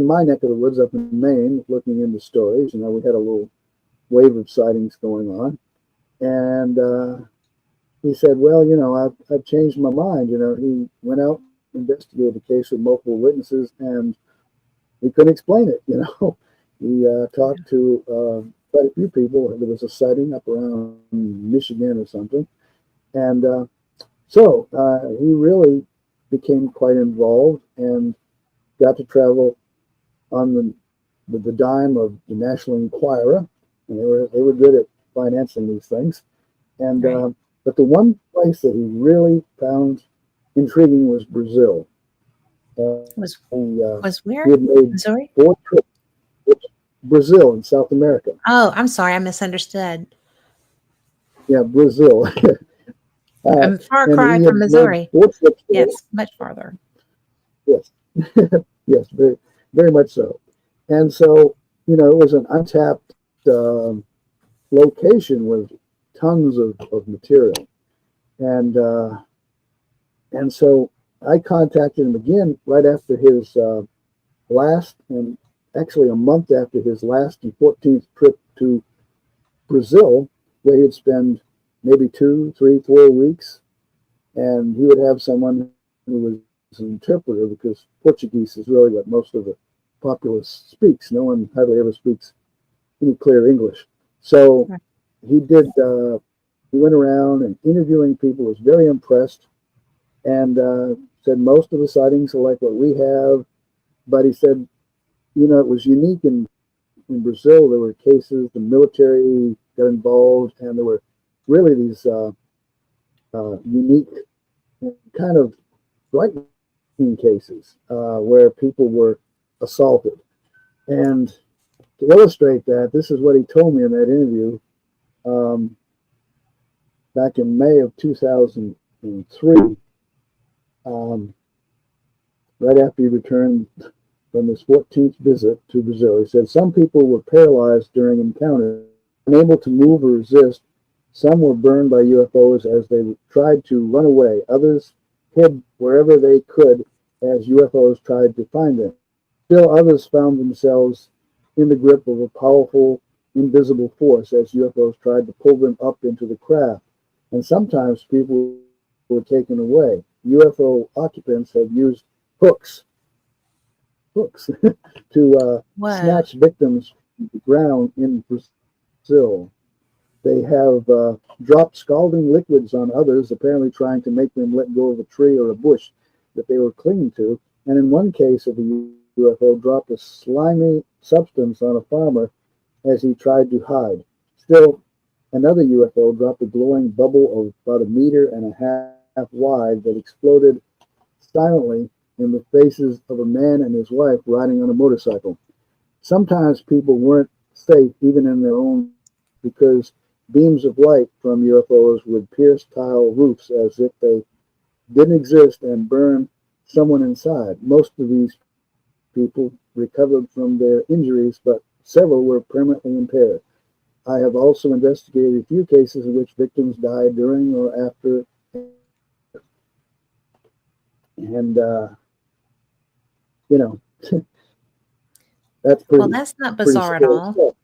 B: my neck of the woods, up in Maine, looking into stories. We had a little wave of sightings going on, and he said, "Well, I've changed my mind." He went out, investigated the case with multiple witnesses, and he couldn't explain it. He talked to quite a few people. There was a sighting up around Michigan or something, and so he really became quite involved and got to travel on the dime of the National Enquirer, and they were good at financing these things. And
A: Right.
B: but the one place that he really found intriguing was Brazil.
A: Was
B: He
A: was where?
B: had made
A: Missouri?
B: 4 trips. Brazil in South America.
A: Oh, I'm sorry, I misunderstood.
B: Yeah, Brazil.
A: A far
B: And
A: cry
B: he
A: from
B: had made
A: Missouri.
B: 4 trips there.
A: Yes, much farther.
B: Yes, yes, very, very much so. And so, it was an untapped location with tons of material. And so I contacted him again right after his last, and actually a month after his last and 14th trip to Brazil, where he'd spend maybe 2, 3, 4 weeks, and he would have someone who was an interpreter because Portuguese is really what most of the populace speaks. No one hardly ever speaks any clear English. So
A: Right.
B: he did. He went around and interviewing people. Was very impressed, and said most of the sightings are like what we have. But he said, it was unique in Brazil. There were cases the military got involved, and there were really these unique kind of frightening cases where people were assaulted. And to illustrate that, this is what he told me in that interview um, back in May of 2003, right after he returned from his 14th visit to Brazil. He said some people were paralyzed during encounters, unable to move or resist. Some were burned by UFOs as they tried to run away. Others hid wherever they could as UFOs tried to find them. Still others found themselves in the grip of a powerful, invisible force as UFOs tried to pull them up into the craft. And sometimes people were taken away. UFO occupants have used hooks to
A: Whoa.
B: snatch victims from the ground in Brazil. They have dropped scalding liquids on others, apparently trying to make them let go of a tree or a bush that they were clinging to. And in one case of a UFO, dropped a slimy substance on a farmer as he tried to hide. Still, another UFO dropped a glowing bubble of about 1.5 meters wide that exploded silently in the faces of a man and his wife riding on a motorcycle. Sometimes people weren't safe even in their own because beams of light from UFOs would pierce tile roofs as if they didn't exist and burn someone inside. Most of these people recovered from their injuries, but several were permanently impaired. I have also investigated a few cases in which victims died during or after, and you know that's
A: Well,
B: pretty
A: that's not
B: pretty
A: bizarre at
B: scary
A: all.
B: stuff.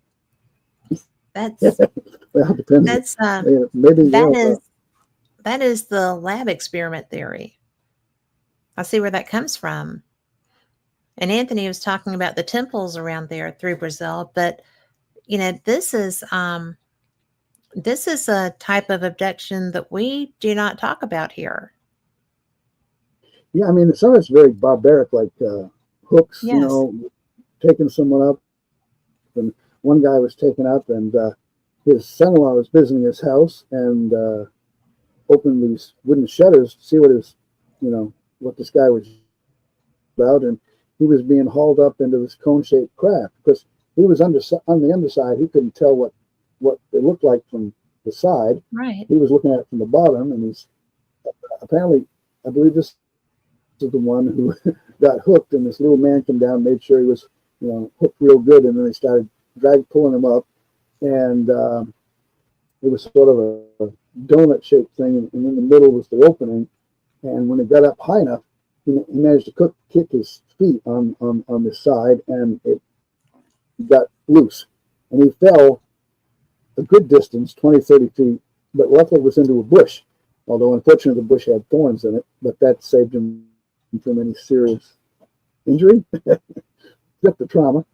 A: That's
B: Well, it depends.
A: that's
B: Maybe
A: that is that is the lab experiment theory. I see where that comes from. And Anthony was talking about the temples around there through Brazil, but this is a type of abduction that we do not talk about here.
B: yeah. I mean, some of it's very barbaric, like hooks.
A: Yes.
B: Taking someone up, and one guy was taken up, and his son-in-law was visiting his house and opened these wooden shutters to see what this guy was about, and he was being hauled up into this cone-shaped craft because he was on the underside. He couldn't tell what it looked like from the side.
A: Right.
B: He was looking at it from the bottom, and he's apparently, I believe this is the one who got hooked, and this little man came down, made sure he was, hooked real good, and then they started pulling him up, and it was sort of a donut-shaped thing, and in the middle was the opening, and when it got up high enough, he managed to kick his feet on the side, and it got loose, and he fell a good distance, 20, 30 feet, but luckily was into a bush, although unfortunately the bush had thorns in it, but that saved him from any serious injury, except the trauma.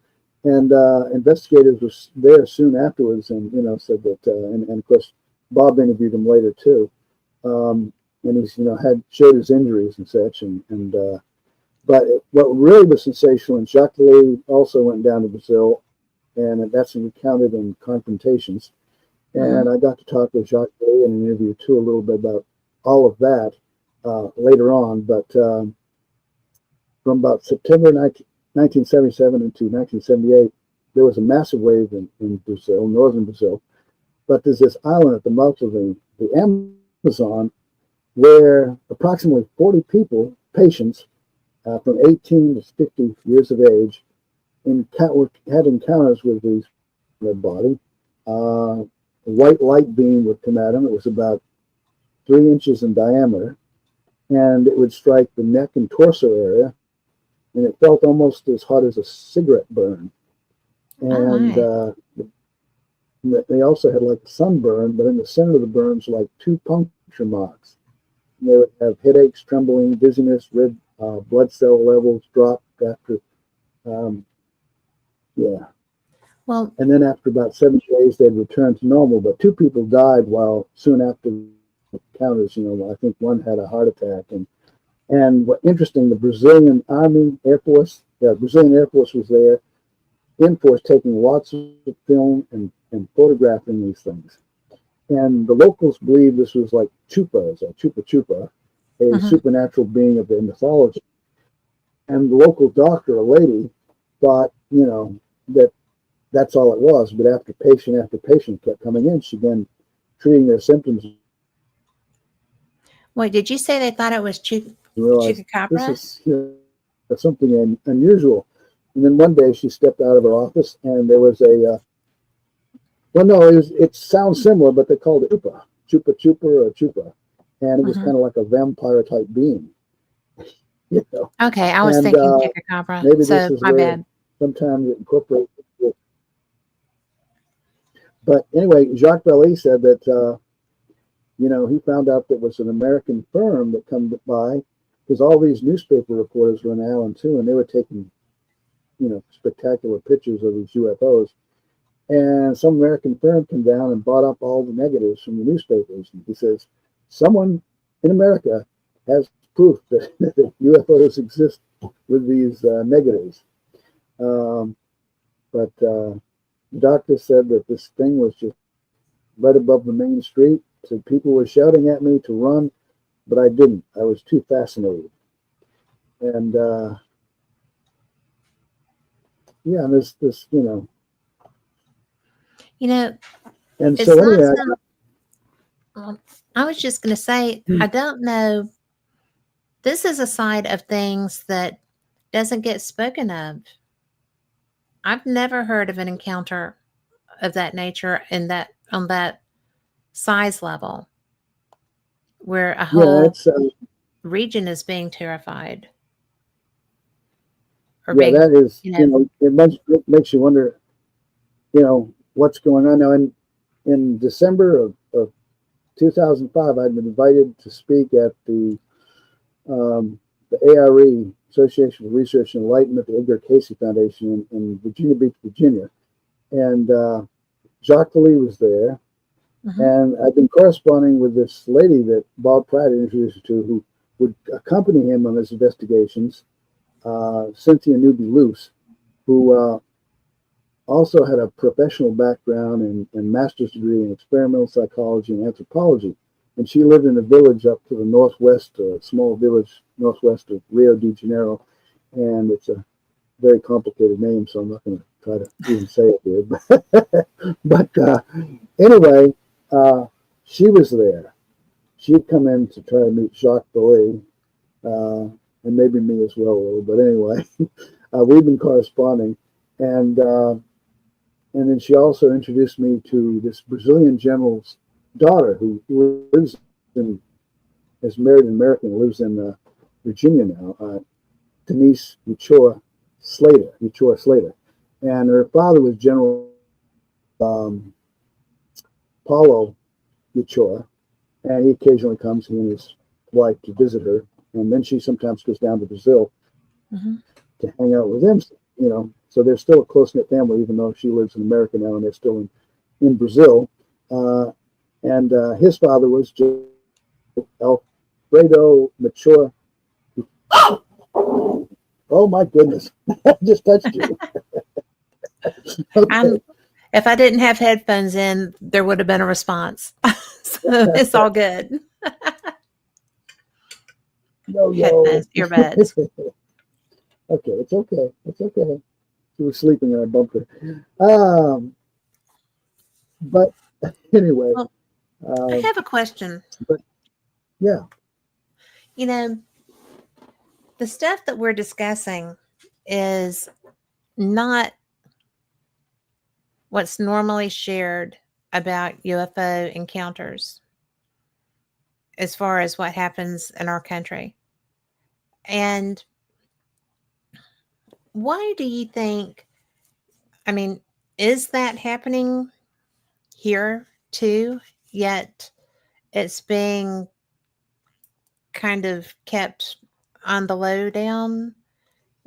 B: And investigators were there soon afterwards, and said that, and of course Bob interviewed him later too, and he's had showed his injuries and such, but what really was sensational, and Jacques Lee also went down to Brazil, and that's recounted in Confrontations.
A: Mm-hmm.
B: And I got to talk with Jacques Lee in an interview too, a little bit about all of that later on. But from about September 1977 into 1978, there was a massive wave in Brazil, northern Brazil, but there's this island at the mouth of the Amazon where approximately 40 people, patients from 18 to 50 years of age, had encounters with these red body. A white light beam would come at them. It was about 3 inches in diameter, and it would strike the neck and torso area, and it felt almost as hot as a cigarette burn.
A: Oh
B: And
A: my.
B: they also had like a sunburn, but in the center of the burns, like 2 puncture marks. And they would have headaches, trembling, dizziness, red blood cell levels dropped after, yeah.
A: Well,
B: And then after about 7 days, they'd return to normal. But 2 people died while soon after the encounters. I think one had a heart attack. And what interesting, the Brazilian Army, Air Force, the Brazilian Air Force was there in force taking lots of film and photographing these things. And the locals believe this was like chupas, or chupa chupa, a supernatural being of the mythology. And the local doctor, a lady, thought, that that's all it was. But after patient kept coming in, she began treating their symptoms.
A: wait, did you say they thought it was
B: Realized this
A: chupacabra?
B: is something unusual. And then one day she stepped out of her office, and there was well, no, it sounds similar, but they called it chupa chupa or chupa, and it was kind of like a vampire type being.
A: Okay, I was
B: And
A: thinking chupacabra.
B: maybe this
A: So
B: is
A: my
B: where
A: bad.
B: sometimes it incorporates. But anyway, Jacques Vallée said that he found out that it was an American firm that come by, because all these newspaper reporters were in Allen too, and they were taking spectacular pictures of these UFOs. And some American firm came down and bought up all the negatives from the newspapers. And he says, someone in America has proof that UFOs exist with these negatives. But the doctor said that this thing was just right above the main street. So people were shouting at me to run, but I didn't. I was too fascinated. And yeah, this and
A: It's
B: so
A: not
B: anyway,
A: I was just going to say, I don't know. This is a side of things that doesn't get spoken of. I've never heard of an encounter of that nature and that on that size level where a
B: yeah,
A: whole
B: it's
A: region is being terrified or
B: yeah,
A: being,
B: that is it makes you wonder, what's going on now. In December of 2005, I'd been invited to speak at the ARE, Association for Research and Enlightenment, the Edgar Cayce Foundation in Virginia Beach, Virginia. And Jacques Vallée was there. And I've been corresponding with this lady that Bob Pratt introduced me to, who would accompany him on his investigations, Cynthia Newby-Luce, who also had a professional background and master's degree in experimental psychology and anthropology. And she lived in a village up to the northwest, a small village northwest of Rio de Janeiro. And it's a very complicated name, so I'm not going to try to even say it here. But anyway, she was there. She'd come in to try to meet Jacques Vallée, and maybe me as well a little. But anyway, we've been corresponding. And then she also introduced me to this Brazilian general's daughter, who lives is married an American, lives in Virginia now, Denise Uchoa Slater. And her father was General Paulo Uchoa, and he occasionally comes, he and his wife, to visit her. And then she sometimes goes down to Brazil to hang out with them, So they're still a close-knit family, even though she lives in America now and they're still in Brazil. And his father was Alfredo Machoa. Oh my goodness! I just touched you. Okay.
A: If I didn't have headphones in, there would have been a response. So it's all good.
B: No.
A: Headphones, earbuds.
B: Okay, it's okay. She was sleeping and I bumped her. But anyway,
A: Well, I
B: uh,
A: have a question.
B: but yeah,
A: You know, the stuff that we're discussing is not what's normally shared about UFO encounters as far as what happens in our country. And why do you think, I mean, is that happening here too? Yet it's being kind of kept on the lowdown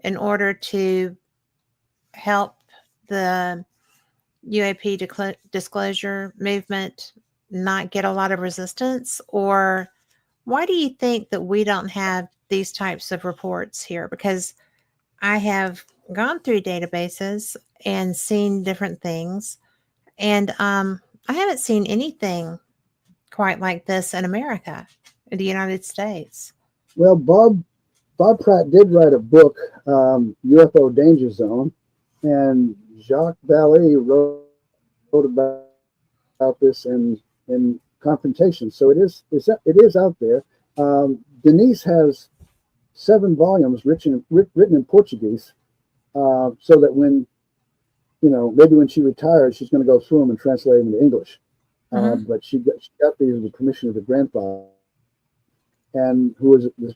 A: in order to help the UAP disclosure movement not get a lot of resistance? Or why do you think that we don't have these types of reports here? Because I have gone through databases and seen different things, and I haven't seen anything quite like this in America, in the United States.
B: well, Bob Pratt did write a book, UFO Danger Zone, and Jacques Vallée wrote about this in Confrontation. So it is out there. Denise has 7 volumes written in Portuguese, so that when maybe when she retires, she's going to go through them and translate them into English.
A: Mm-hmm.
B: But she got these with the permission of her grandfather, and who was this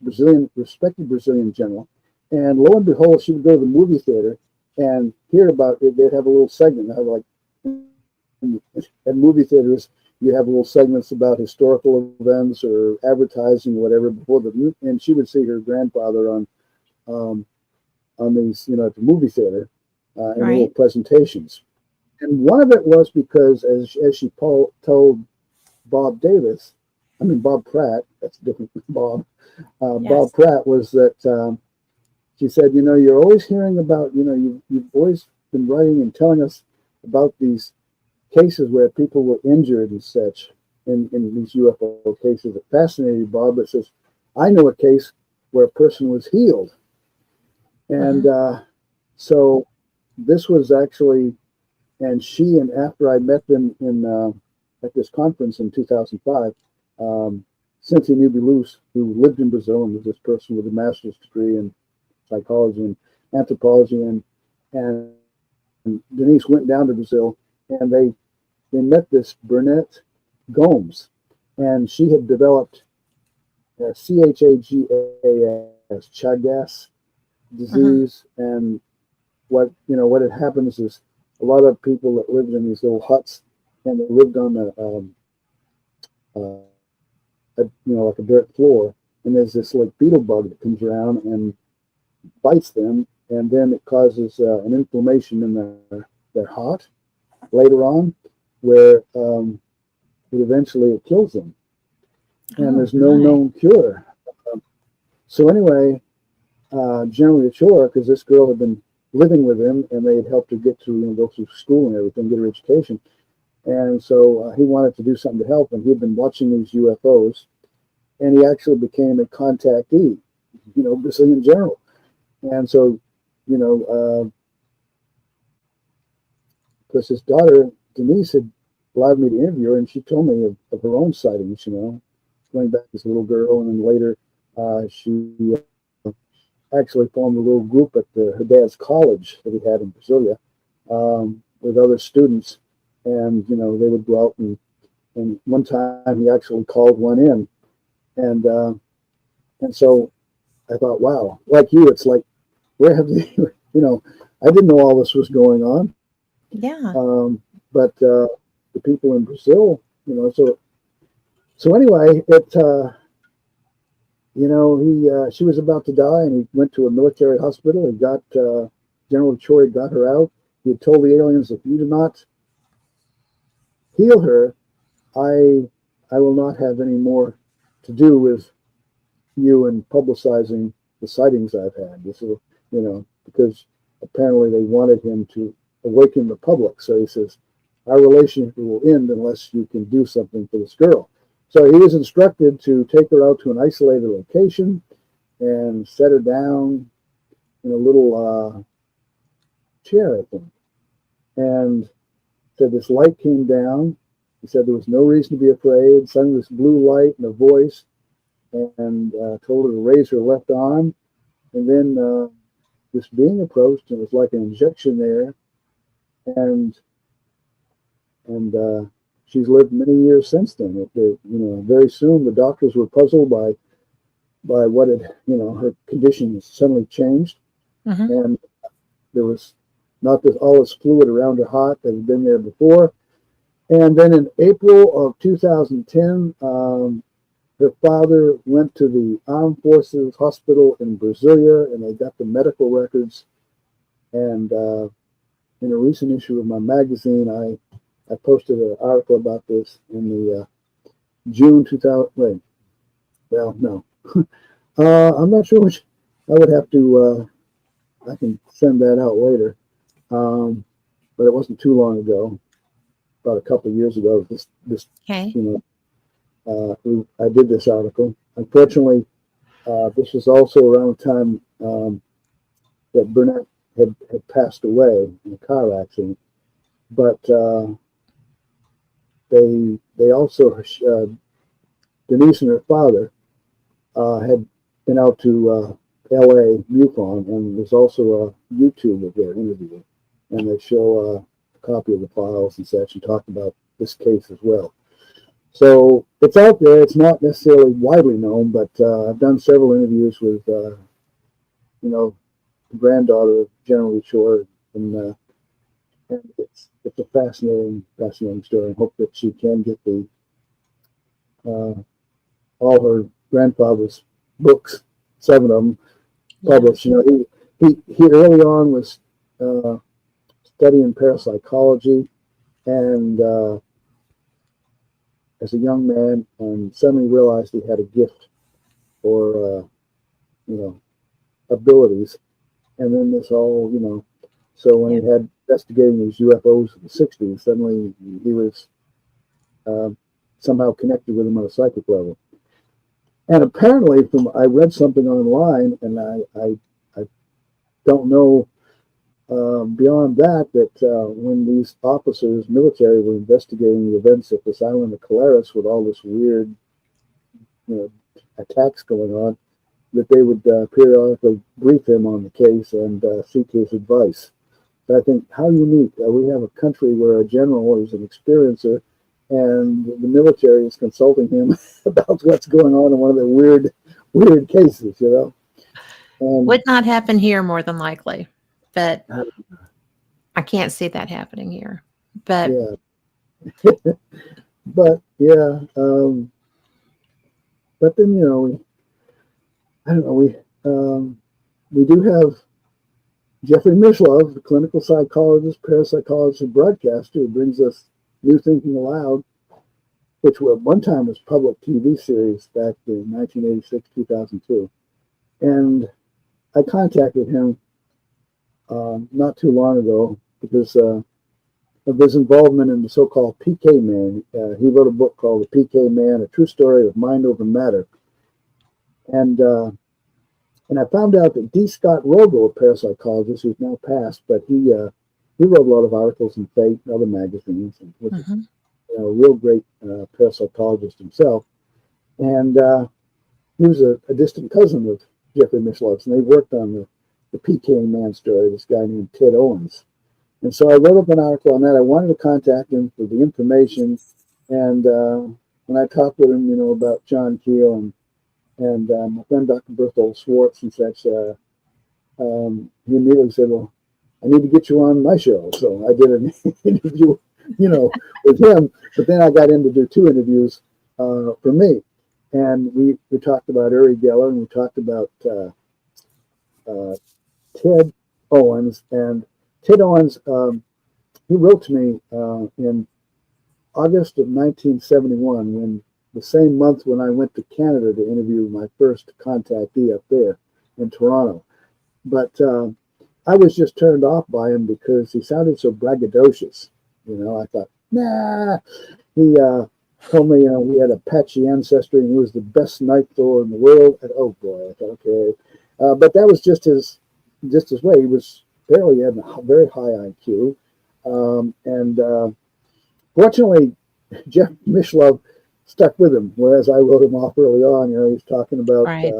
B: respected Brazilian general. And lo and behold, she would go to the movie theater and hear about it. They'd have a little segment, like at movie theaters, you have little segments about historical events or advertising or whatever before the, and she would see her grandfather um, on these, at the movie theater, in little
A: Right.
B: presentations. And one of it was because, as she told Bob Davis, I mean Bob Pratt, that's different from Bob. Bob
A: Yes.
B: Pratt was that she said, you're always hearing about, you've always been writing and telling us about these cases where people were injured and such in these UFO cases. It fascinated Bob. It says, I know a case where a person was healed. And
A: Mm-hmm.
B: so this was actually, and she, and after I met them at this conference in 2005, Cynthia Newby-Luce, who lived in Brazil and was this person with a master's degree in psychology and anthropology, and Denise went down to Brazil, and they met this Burnett Gomes, and she had developed CHAGAS, Chagas
A: Mm-hmm.
B: disease. And what had happens is a lot of people that lived in these little huts, and they lived on like a dirt floor, and there's this like beetle bug that comes around and bites them, and then it causes an inflammation in their heart later on, where it kills them, and
A: Oh
B: there's no
A: my.
B: known cure. So anyway, General Ochoa, because this girl had been living with him, and they had helped her get through, go through school and everything, get her education, and so he wanted to do something to help, and he had been watching these UFOs, and he actually became a contactee, Brazilian general, and so, because his daughter Denise had allowed me to interview her, and she told me of her own sightings, going back as a little girl, and then later she actually formed a little group at her dad's college that he had in Brasilia, with other students, and they would go out, and one time he actually called one in, and so I thought, wow, like you, it's like, where have you, I didn't know all this was going on,
A: Yeah.
B: but the people in Brazil, so anyway, she was about to die, and he went to a military hospital. He got General Choi got her out. He had told the aliens, if you do not heal her, I will not have any more to do with you and publicizing the sightings I've had. This is, because apparently they wanted him to awaken the public. So he says, our relationship will end unless you can do something for this girl. So he was instructed to take her out to an isolated location and set her down in a little chair, I think, and said this light came down. He said there was no reason to be afraid. Suddenly this blue light and a voice, and told her to raise her left arm. And then this being approached, and it was like an injection there. And she's lived many years since then. Very soon the doctors were puzzled by what had, her condition suddenly changed, and there was not all this fluid around her heart that had been there before. And then in April of 2010, her father went to the Armed Forces Hospital in Brasilia, and they got the medical records. And in a recent issue of my magazine, I posted an article about this in the June 2000. Wait, well, no, I'm not sure which. I would have to. I can send that out later, but it wasn't too long ago. About a couple of years ago.
A: Okay.
B: I did this article. Unfortunately, this was also around the time that Burnett had passed away in a car accident. But they also, Denise and her father had been out to L.A. MUFON, and there's also a YouTube of their interview, and they show a copy of the files and such, and talk about this case as well. So it's out there. It's not necessarily widely known, but I've done several interviews with, the granddaughter of General Lee Shore, and it's a fascinating story. I hope that she can get the all her grandfather's books, 7 of them, published. He early on was studying parapsychology, and as a young man, and suddenly realized he had a gift or abilities, and then this all so when he had investigating these UFOs in the 60s, suddenly he was somehow connected with them on a psychic level. And apparently, I read something online, and I don't know beyond that when these officers, military, were investigating the events at this island of Calaris with all this weird, attacks going on, that they would periodically brief him on the case and seek his advice. But I think how unique. We have a country where a general is an experiencer, and the military is consulting him about what's going on in one of the weird cases, And
A: would not happen here more than likely, but I can't see that happening here. But
B: yeah, but yeah, but then I don't know. We do have Jeffrey Mishlove, the clinical psychologist, parapsychologist, and broadcaster, who brings us New Thinking Aloud, which at one time was public TV series back in 1986, 2002. And I contacted him not too long ago because of his involvement in the so-called PK Man. He wrote a book called The PK Man, A True Story of Mind Over Matter. And I found out that D. Scott Rogo, a parapsychologist who's now passed, but he wrote a lot of articles in Fate and other magazines, and was a real great parapsychologist himself. And he was a distant cousin of Jeffrey Mishlove's, and they worked on the PK Man story, this guy named Ted Owens. And so I wrote up an article on that. I wanted to contact him for the information. And when I talked with him, about John Keel and my friend Dr. Berthold Schwartz and such, he immediately said, well, I need to get you on my show. So I did an interview, with him. But then I got him to do 2 interviews for me. And we talked about Uri Geller, and we talked about Ted Owens. And Ted Owens, he wrote to me in August of 1971, when the same month when I went to Canada to interview my first contactee up there in Toronto. But I was just turned off by him because he sounded so braggadocious. I thought, nah. He told me, we had Apache ancestry and he was the best night thrower in the world. And oh boy, I thought, okay. But that was just his way. He was apparently he had a very high IQ. And fortunately, Jeff Mishlove stuck with him, whereas I wrote him off early on. He's talking about,
A: Right.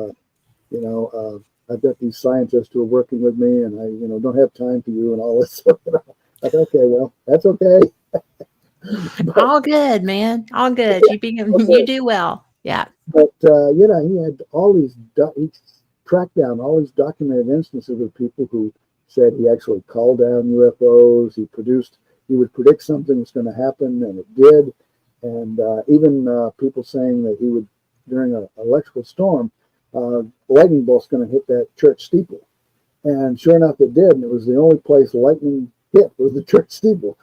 B: I've got these scientists who are working with me, and I, don't have time for you and all this. So, I thought, okay, well, that's okay. But
A: All good, man. All good.
B: yeah,
A: You
B: okay.
A: do well. Yeah.
B: But he had all these. He tracked down all these documented instances of people who said he actually called down UFOs. He would predict something was going to happen, and it did. And even people saying that he would, during an electrical storm, lightning bolt's going to hit that church steeple. And sure enough, it did. And it was the only place lightning hit was the church steeple.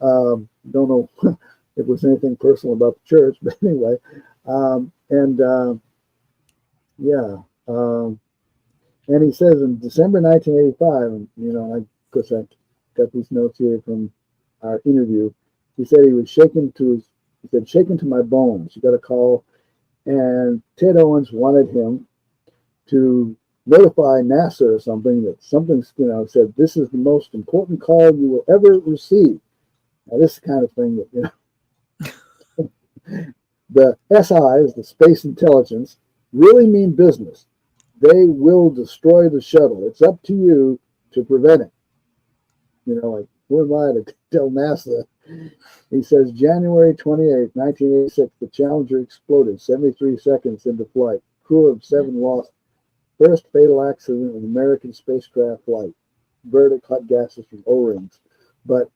B: Don't know if it was anything personal about the church, but anyway. And yeah. And he says in December 1985, and of course I got these notes here from our interview. He said he was shaken to my bones. You got a call, and Ted Owens wanted him to notify NASA or something that something's, said this is the most important call you will ever receive. Now this is the kind of thing that the SIs, the space intelligence, really mean business. They will destroy the shuttle. It's up to you to prevent it. Like, who am I to tell NASA? He says, January 28th, 1986, the Challenger exploded 73 seconds into flight. Crew of 7 lost. First fatal accident in American spacecraft flight. Verdict, hot gases from O-rings. But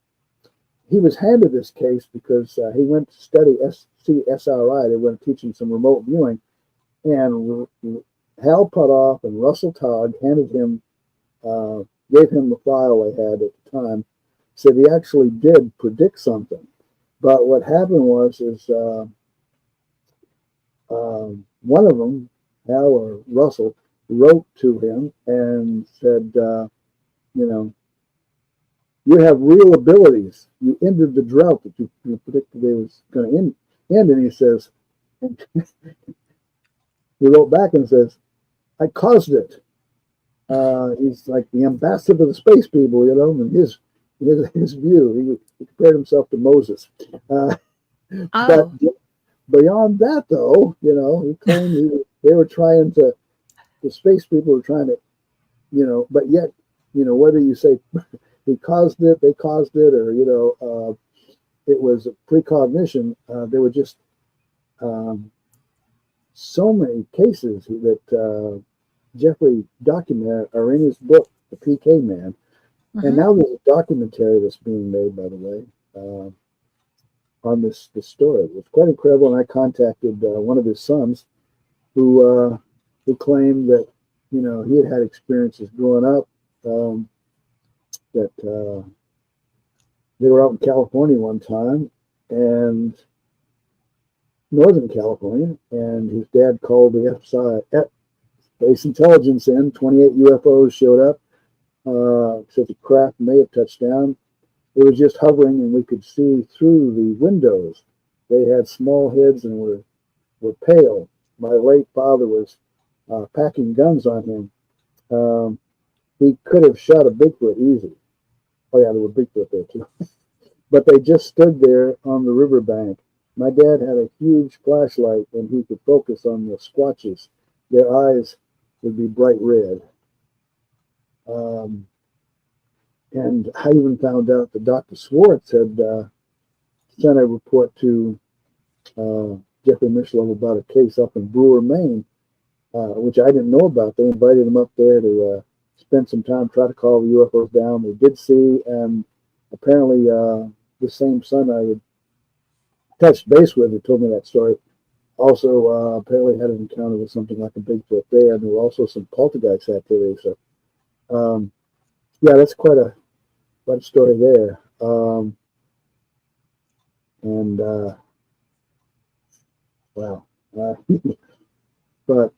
B: he was handed this case because he went to study CSRI. They went to teach him some remote viewing. And Hal Puthoff and Russell Todd gave him the file they had at the time, said he actually did predict something. But what happened is one of them, Hal or Russell, wrote to him and said, you have real abilities. You ended the drought that you predicted they was going to end. And he says, he wrote back and says, I caused it. He's like the ambassador of the space people, and his view. He compared himself to Moses. But
A: Oh.
B: beyond that, though, he claimed they were trying to, the space people were trying to, but yet, whether you say he caused it, they caused it, or, it was a precognition, there were just so many cases that Jeffrey documented are in his book, The PK Man.
A: Mm-hmm.
B: And now there's a documentary that's being made, by the way, on this story. It was quite incredible, and I contacted one of his sons who claimed that, he had experiences growing up, that they were out in California one time, and Northern California, and his dad called the Space Intelligence in. 28 UFOs showed up, except the craft may have touched down. It was just hovering, and we could see through the windows. They had small heads and were pale. My late father was packing guns on him. He could have shot a Bigfoot easy. Oh yeah, there were Bigfoot there too. But they just stood there on the riverbank. My dad had a huge flashlight, and he could focus on the squatches. Their eyes would be bright red. And I even found out that Dr. Swartz had sent a report to Jeffrey Mishlove about a case up in Brewer, Maine, which I didn't know about. They invited him up there to spend some time, try to call the UFOs down. They did see, and apparently the same son I had touched base with who told me that story also apparently had an encounter with something like a Bigfoot there, and there were also some poltergeist activity. So, yeah, that's quite a story there. And wow, but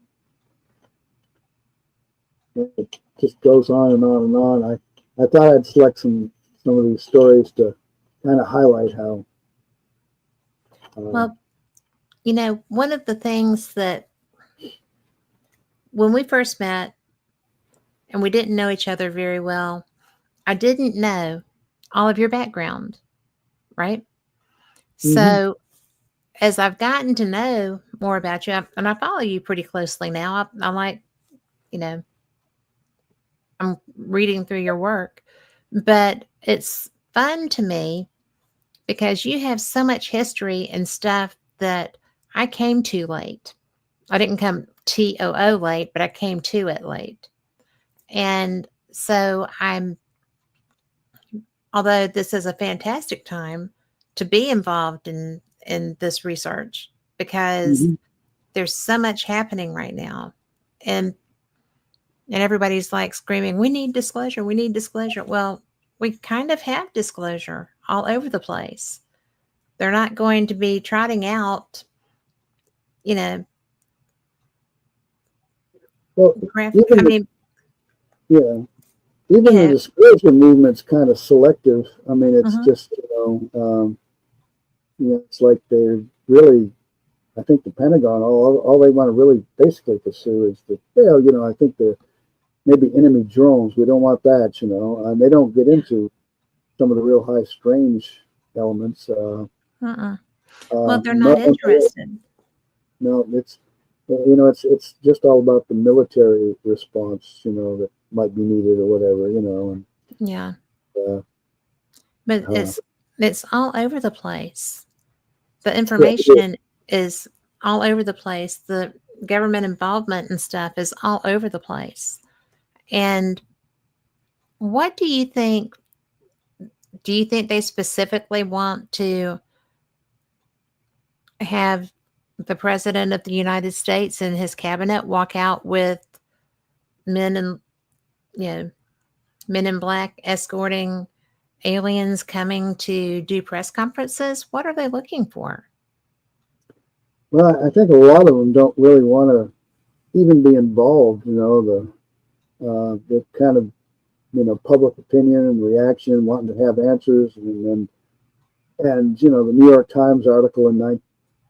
B: it just goes on and on and on. I thought I'd select some of these stories to kind of highlight how.
A: Well, one of the things that when we first met and we didn't know each other very well, I didn't know all of your background, right?
B: Mm-hmm.
A: So as I've gotten to know more about you, and I follow you pretty closely now, I like, you know, I'm reading through your work, but it's fun to me because you have so much history and stuff that I came to late. I didn't come TOO late, but I came to it late. And so although this is a fantastic time to be involved in this research because
B: Mm-hmm.
A: there's so much happening right now. And and everybody's like screaming, "We need disclosure, we need disclosure." Well, we kind of have disclosure all over the place. They're not going to be trotting out, you know,
B: Well,
A: I
B: even the,
A: mean,
B: yeah, even the
A: yeah,
B: disclosure movement's kind of selective. I mean, it's
A: mhm,
B: just it's like they're really. I think the Pentagon, all they want to really basically pursue is the, well, I think the maybe enemy drones. We don't want that, and they don't get into some of the real high strange elements.
A: uh-uh. Well, they're not
B: No,
A: interested.
B: no, it's just all about the military response, that might be needed or whatever, and
A: Yeah,
B: uh,
A: but
B: uh,
A: it's all over the place. The
B: yeah, it is.
A: information is all over the place. The government involvement and stuff is all over the place. And what do you think? Do you think they specifically want to have the president of the United States and his cabinet walk out with men in, you know, men in black escorting aliens coming to do press conferences? What are they looking for?
B: Well, I think a lot of them don't really want to even be involved. The kind of public opinion and reaction, wanting to have answers, and the New York Times article in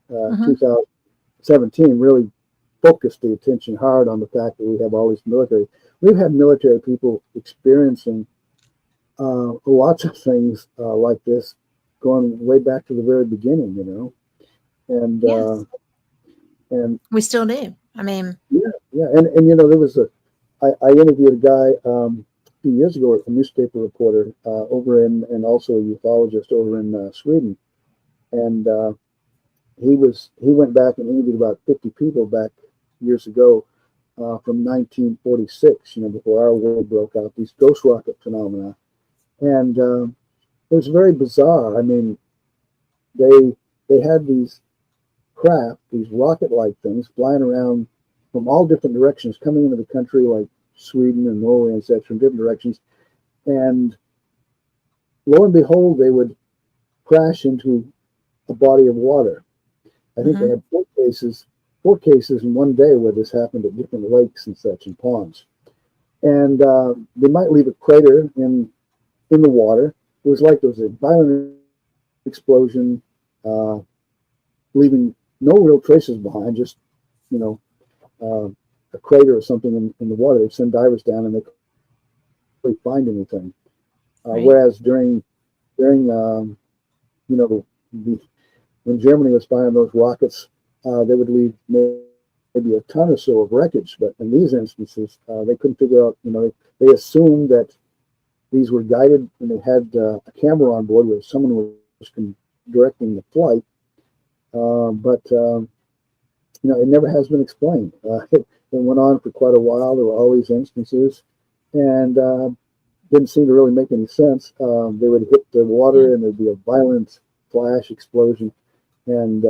A: Hmm.
B: 2017 really focused the attention hard on the fact that we have all these military. We've had military people experiencing lots of things like this, going way back to the very beginning. And
A: Yes,
B: and
A: we still do. I mean,
B: yeah, yeah, and there was I interviewed a guy a few years ago, a newspaper reporter over and also a ufologist over in Sweden, and he went back and interviewed about 50 people back years ago from 1946, before our world broke out, these ghost rocket phenomena, and it was very bizarre. I mean, they they had these craft, these rocket-like things flying around from all different directions, coming into the country like Sweden and Norway and such from different directions. And lo and behold, they would crash into a body of water. I think they
A: hmm,
B: had four cases in one day where this happened at different lakes and such and ponds. And they might leave a crater in the water. It was like there was a violent explosion, uh, leaving no real traces behind, just you know uh, a crater or something in the water. They'd send divers down and they couldn't really find anything.
A: right.
B: Whereas during you know the when Germany was firing those rockets, they would leave maybe a ton or so of wreckage. But in these instances, they couldn't figure out. They assumed that these were guided, and they had a camera on board where someone was directing the flight. But it never has been explained. It went on for quite a while. There were all these instances, and didn't seem to really make any sense. They would hit the
A: Yeah.
B: water, and there'd be a violent flash explosion, and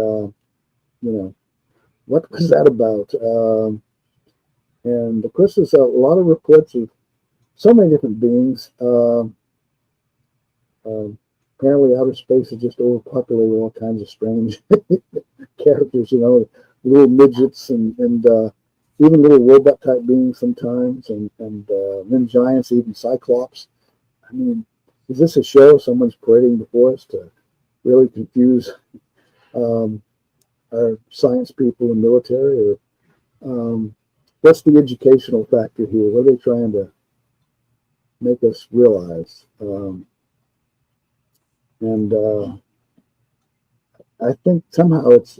B: what was that about? And of course, there's a lot of reports of so many different beings. Uh, Apparently, outer space is just overpopulated with all kinds of strange characters. Little midgets and even little robot type beings sometimes, and then giants, even cyclops. I mean, is this a show someone's parading before us to really confuse um, our science people and military, or what's the educational factor here? What are they trying to? make us realize. And I think somehow it's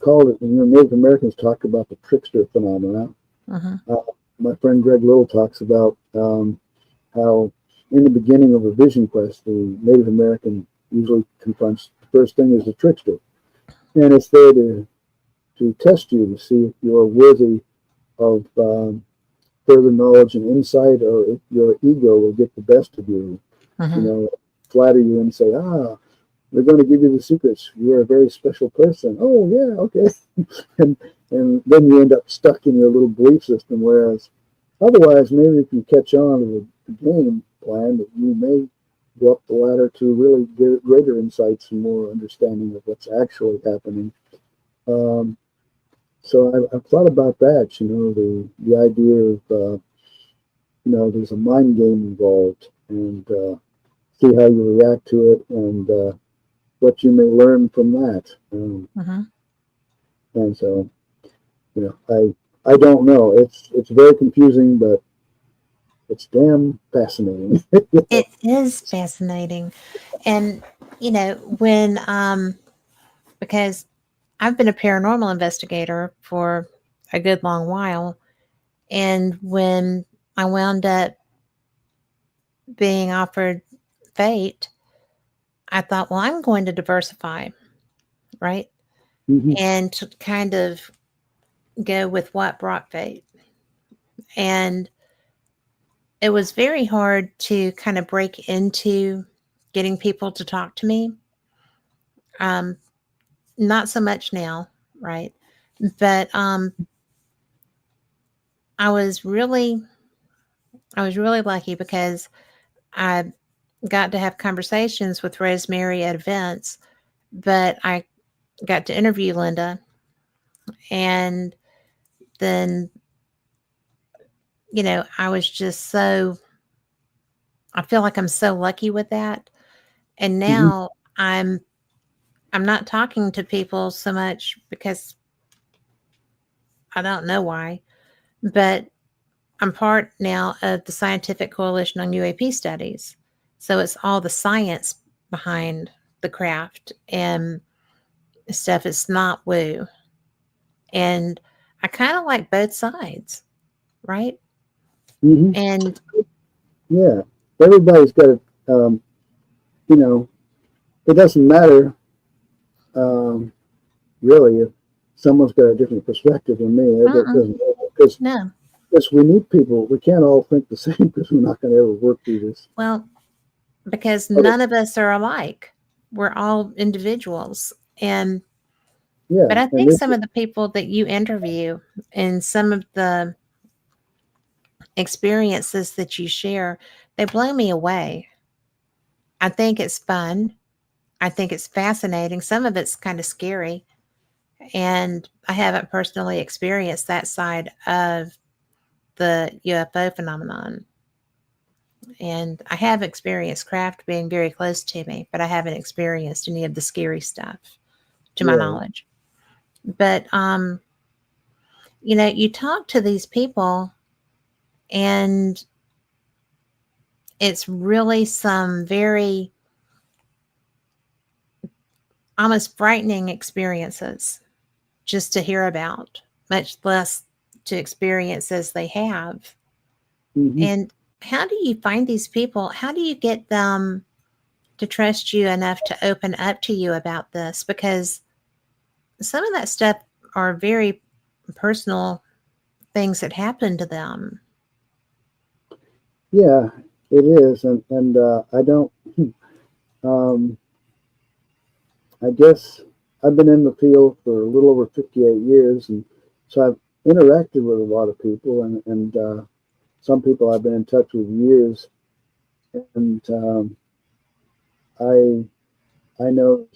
B: called it. Native Americans talk about the trickster phenomena.
A: Mm-hmm.
B: My friend Greg Little talks about how in the beginning of a vision quest, the Native American usually confronts the first thing is a trickster, and it's there to test you to see if you're worthy of further knowledge and insight, or if your ego will get the best of you.
A: Mm-hmm.
B: Flatter you and say, we're going to give you the secrets. You're a very special person. Oh yeah, okay. and then you end up stuck in your little belief system. Whereas otherwise, maybe if you catch on to the game plan, that you may go up the ladder to really get greater insights and more understanding of what's actually happening. So I've thought about that. The idea of there's a mind game involved, and see how you react to it, and what you may learn from that.
A: Mm-hmm.
B: And so, I don't know. It's very confusing, but it's damn fascinating.
A: It is fascinating. And, when, because I've been a paranormal investigator for a good long while. And when I wound up being offered fate, I thought, well, I'm going to diversify, right?
B: Mm-hmm.
A: And to kind of go with what brought fate. And it was very hard to kind of break into getting people to talk to me. Um, Not so much now, right? But I was really, I was really lucky because I got to have conversations with Rosemary at events. But I got to interview Linda, and then I was just so, I feel like I'm so lucky with that. And
B: Mm-hmm.
A: now I'm not talking to people so much because I don't know why, but I'm part now of the Scientific Coalition on UAP Studies. So it's all the science behind the craft and stuff. It's not woo. And I kind of like both sides, right?
B: Mm-hmm.
A: And
B: Yeah, everybody's got it. You know, it doesn't matter um, really if someone's got a different perspective than me. It
A: uh-uh,
B: doesn't matter
A: no.
B: because we need people. We can't all think the same because we're not going to ever work through this.
A: Well, because
B: But
A: none of us are alike. We're all individuals. And
B: yeah,
A: but I
B: and
A: think
B: this,
A: some of the people that you interview and some of the experiences that you share, they blow me away. I think it's fun. I think it's fascinating. Some of it's kind of scary. And I haven't personally experienced that side of the UFO phenomenon. And I have experienced craft being very close to me, but I haven't experienced any of the scary stuff to my
B: yeah,
A: knowledge. But you talk to these people and it's really some very almost frightening experiences just to hear about, much less to experience as they have.
B: hmm
A: And how do you find these people? How do you get them to trust you enough to open up to you about this? Because some of that stuff are very personal things that happen to them.
B: yeah, it is, and I don't. Um, I guess I've been in the field for a little over 58 years, and so I've interacted with a lot of people, and some people I've been in touch with years, and I I know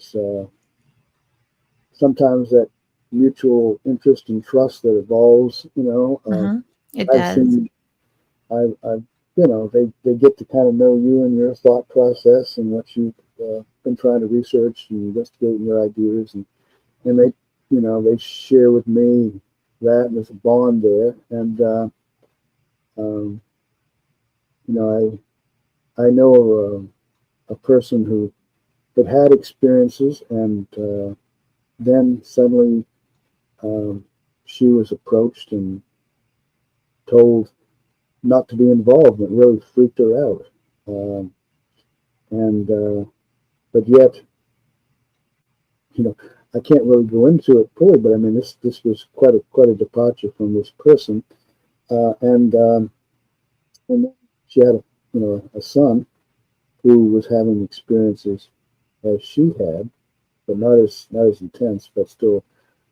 B: sometimes that mutual interest and trust that evolves.
A: Hmm. It
B: I've
A: does.
B: seen I've they get to kind of know you and your thought process and what you've been trying to research and investigate in your ideas, and they share with me that, and there's a bond there, and um, you know, I know of a person who had experiences, and then suddenly um, she was approached and told not to be involved, and it really freaked her out. Um, and but yet, you know, I can't really go into it fully, but I mean, this was quite a departure from this person, and then she had a son who was having experiences as she had, but not as intense, but still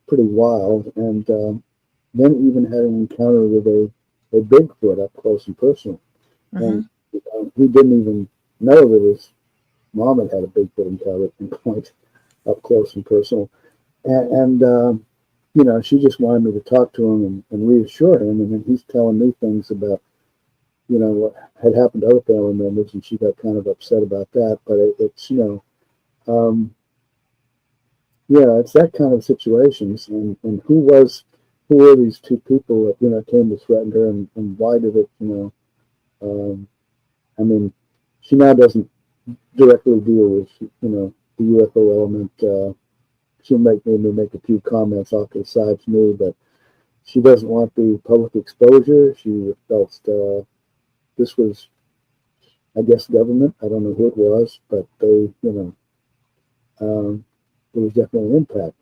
B: pretty wild. And then even had an encounter with a Bigfoot up close and personal,
A: Mm-hmm.
B: and he didn't even know that his mom had a Bigfoot encounter at one point up close and personal. And she just wanted me to talk to him and reassure him. And then he's telling me things about, what had happened to other family members, and she got kind of upset about that. But it's, um, yeah, it's that kind of situations. And who were these two people that, came to threaten her, and why did it, I mean, she now doesn't directly deal with, the UFO element. She'll maybe make a few comments off to the side to me, but she doesn't want the public exposure. She felt this was, I guess, government. I don't know who it was, but they, there was definitely an impact.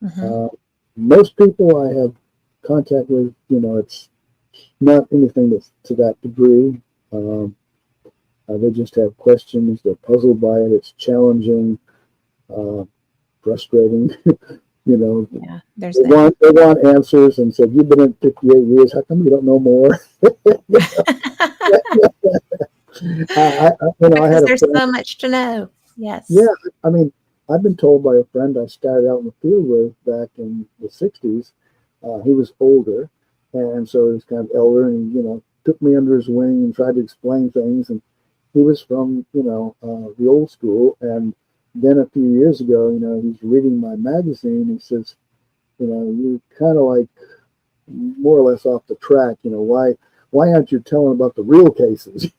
A: Mm-hmm.
B: Uh, Most people I have contact with, it's not anything that's to that degree. Um, they just have questions. They're puzzled by it. It's challenging, uh, frustrating.
A: Yeah, there's that.
B: They want answers, and said, "You've been in 58 years. How come you don't know more?" I
A: Because
B: had a
A: there's
B: friend.
A: so much to know.
B: Yeah,
A: Yes.
B: I mean, I've been told by a friend I started out in the field with back in the '60s. He was older, and so he was kind of elder, and took me under his wing and tried to explain things. And he was from the old school. And then a few years ago, he's reading my magazine. He says, you're kind of like more or less off the track. Why aren't you telling about the real cases?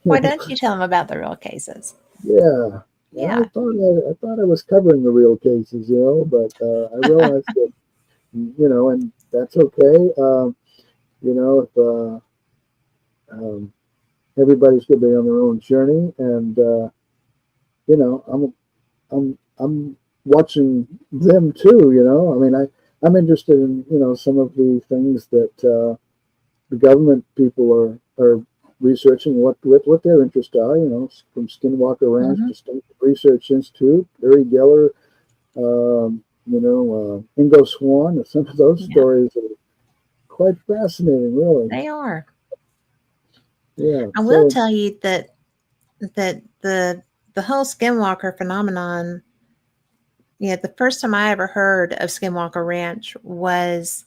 A: Why don't you tell them about the real cases?
B: Yeah.
A: Yeah.
B: I thought I was covering the real cases, but I realized that, and that's okay. If um, everybody's going to be on their own journey, and I'm watching them too. I mean, I'm interested in some of the things that the government people are researching, what their interests are. From Skinwalker Ranch
A: Mm-hmm.
B: to State Research Institute, Uri Geller, Ingo Swan. Some of those
A: Yeah,
B: stories are quite fascinating, really.
A: they are.
B: Yeah.
A: I will
B: So.
A: tell you that the whole skinwalker phenomenon, the first time I ever heard of Skinwalker Ranch was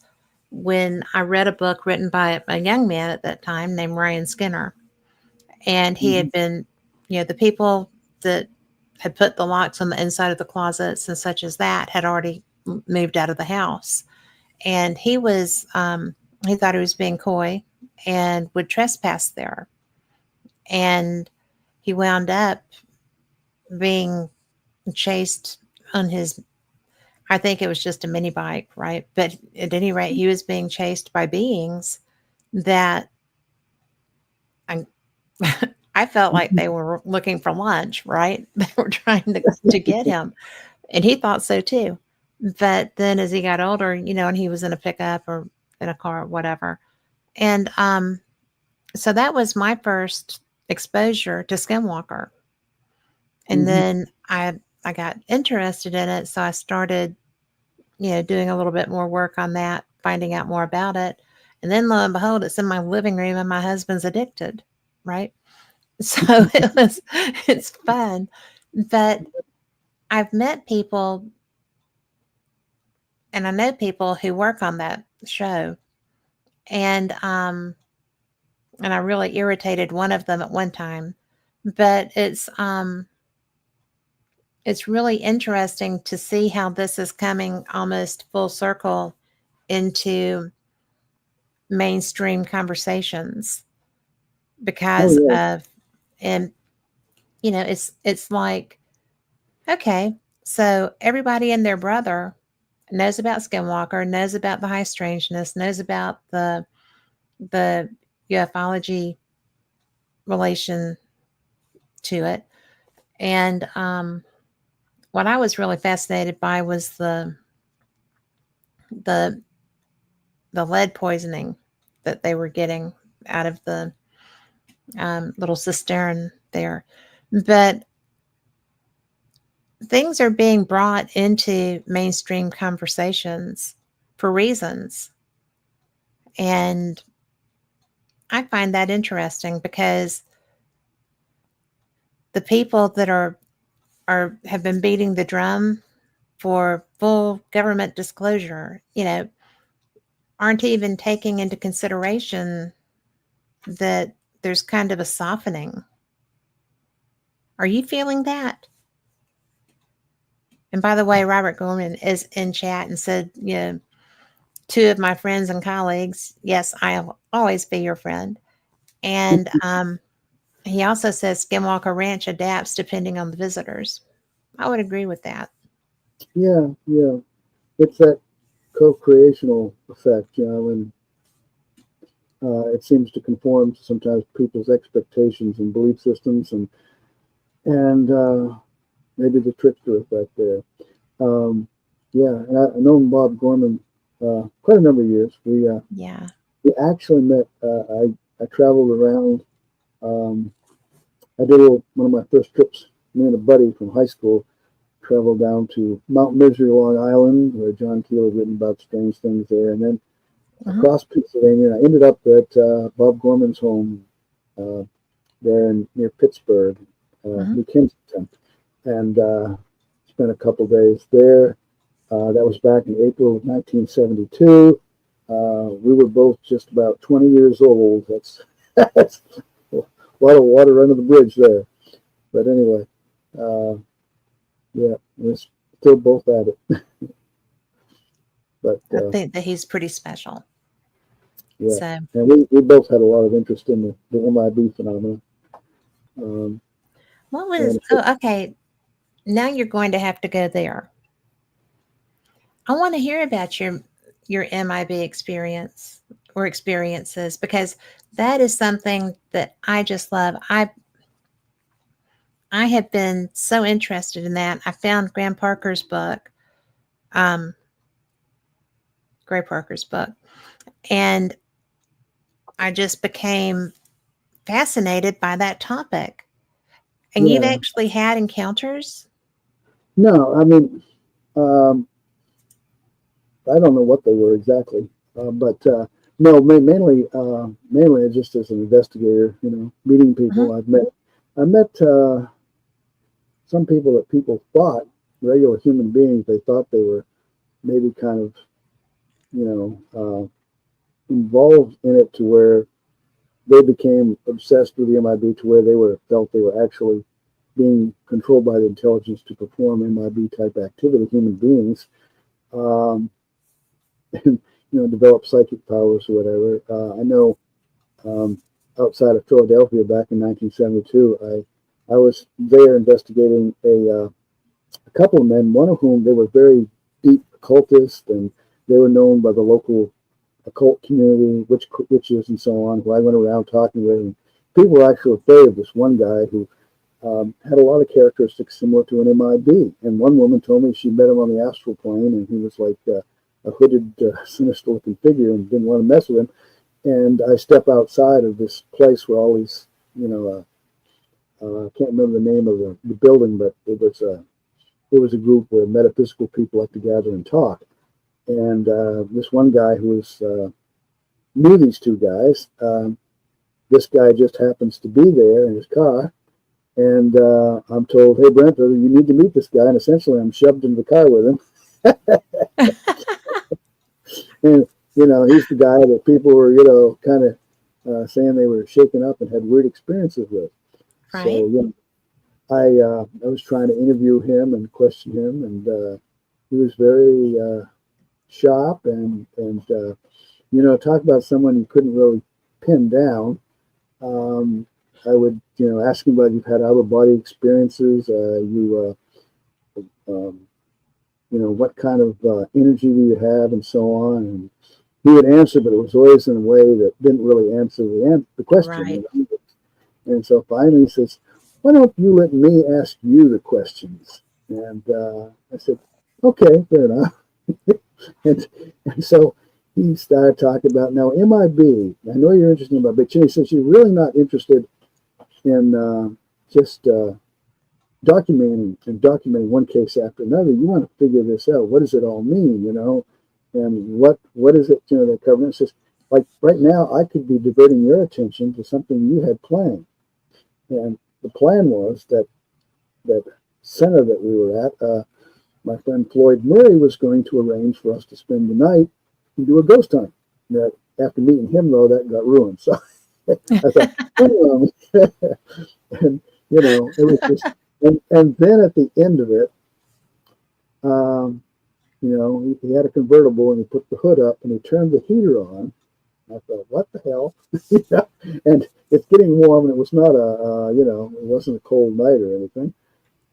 A: when I read a book written by a young man at that time named Ryan Skinner. And he
B: Mhm.
A: had been, the people that had put the locks on the inside of the closets and such as that had already moved out of the house. And he thought he was being coy and would trespass there. And he wound up being chased on his, I think it was just a mini bike, right? But at any rate, he was being chased by beings that I, I felt like they were looking for lunch, right? They were trying to get him. And he thought so too. But then as he got older, and he was in a pickup or in a car or whatever. And so that was my first exposure to Skinwalker. And
B: Mhm.
A: then I got interested in it, so I started, doing a little bit more work on that, finding out more about it. And then lo and behold, it's in my living room and my husband's addicted, right? So it's fun. But I've met people and I know people who work on that show. And and I really irritated one of them at one time. But it's really interesting to see how this is coming almost full circle into mainstream conversations
B: Oh
A: because
B: yeah.
A: of, and it's like, okay, so everybody and their brother knows about Skinwalker, knows about the high strangeness, knows about the ufology relation to it. And what I was really fascinated by was the the lead poisoning that they were getting out of the little cistern there. But things are being brought into mainstream conversations for reasons. And I find that interesting because the people that are have been beating the drum for full government disclosure, aren't even taking into consideration that there's kind of a softening. Are you feeling that? And by the way, Robert Gorman is in chat and said, two of my friends and colleagues, yes, I'll always be your friend. And he also says Skinwalker Ranch adapts depending on the visitors. I would agree with that.
B: Yeah, yeah. It's that co-creational effect, and it seems to conform to sometimes people's expectations and belief systems, and maybe the trickster effect there. Um, yeah, and I've known Bob Gorman quite a number of years.
A: Yeah.
B: We actually met. I traveled around. Um, I did one of my first trips. Me and a buddy from high school traveled down to Mount Misery, Long Island, where John Keel had written about strange things there, and then
A: Mm-hmm.
B: across Pennsylvania. And I ended up at Bob Gorman's home uh, there near Pittsburgh,
A: Mm-hmm.
B: New Kensington, and spent a couple days there. That was back in April of 1972. We were both just about 20 years old. That's a lot of water under the bridge there. But anyway, uh, yeah, we're still both at it. But
A: I think that he's pretty special.
B: yeah,
A: So,
B: and we both had a lot of interest in the MIB phenomenon. Um,
A: what was,
B: and so,
A: okay, now you're going to have to go there. I want to hear about your MIB experience or experiences because that is something that I just love. I have been so interested in that. I found um, Gray Parker's book, and I just became fascinated by that topic. And you've
B: yeah,
A: actually had encounters?
B: no, I mean, um, I don't know what they were exactly, but no, mainly just as an investigator, meeting
A: Mm-hmm.
B: people. I met some people that people thought regular human beings. They thought they were maybe kind of, involved in it to where they became obsessed with the MIB to where felt they were actually being controlled by the intelligence to perform MIB type activity. Human beings. And develop psychic powers or whatever. I know um, outside of Philadelphia back in 1972, I was there investigating a couple of men, one of whom they were very deep occultists, and they were known by the local occult community, witches and so on, who I went around talking with. And people were actually afraid of this one guy who had a lot of characteristics similar to an MIB. And one woman told me she met him on the astral plane, and he was like a hooded, sinister-looking figure, and didn't want to mess with him. And I step outside of this place where all these, I can't remember the name of the building, but it was a group where metaphysical people like to gather and talk. And this one guy who knew these two guys, this guy just happens to be there in his car. And I'm told, hey, Brent, you need to meet this guy. And essentially, I'm shoved into the car with him. And, he's the guy that people were, kind of saying they were shaken up and had weird experiences with.
A: Right.
B: So, I was trying to interview him and question him. And he was very sharp and talk about someone you couldn't really pin down. I would, ask him whether you've had out of body experiences. What kind of energy do you have, and so on. And he would answer, but it was always in a way that didn't really answer the question.
A: Right.
B: And so finally he says, "Why don't you let me ask you the questions?" And I said, "Okay, fair enough." and, and so he started talking about, now, MIB. I know you're interested in MIB. He says you're really not interested in just documenting one case after another. You want to figure this out. What does it all mean, and what is it, they're covering? It says, like right now, I could be diverting your attention to something you had planned. And the plan was that center that we were at, my friend Floyd Murray was going to arrange for us to spend the night and do a ghost hunt. That after meeting him, though, that got ruined. So I thought, and it was just, and then at the end of it, he had a convertible and he put the hood up and he turned the heater on. I thought, what the hell? And it's getting warm, and it was not it wasn't a cold night or anything.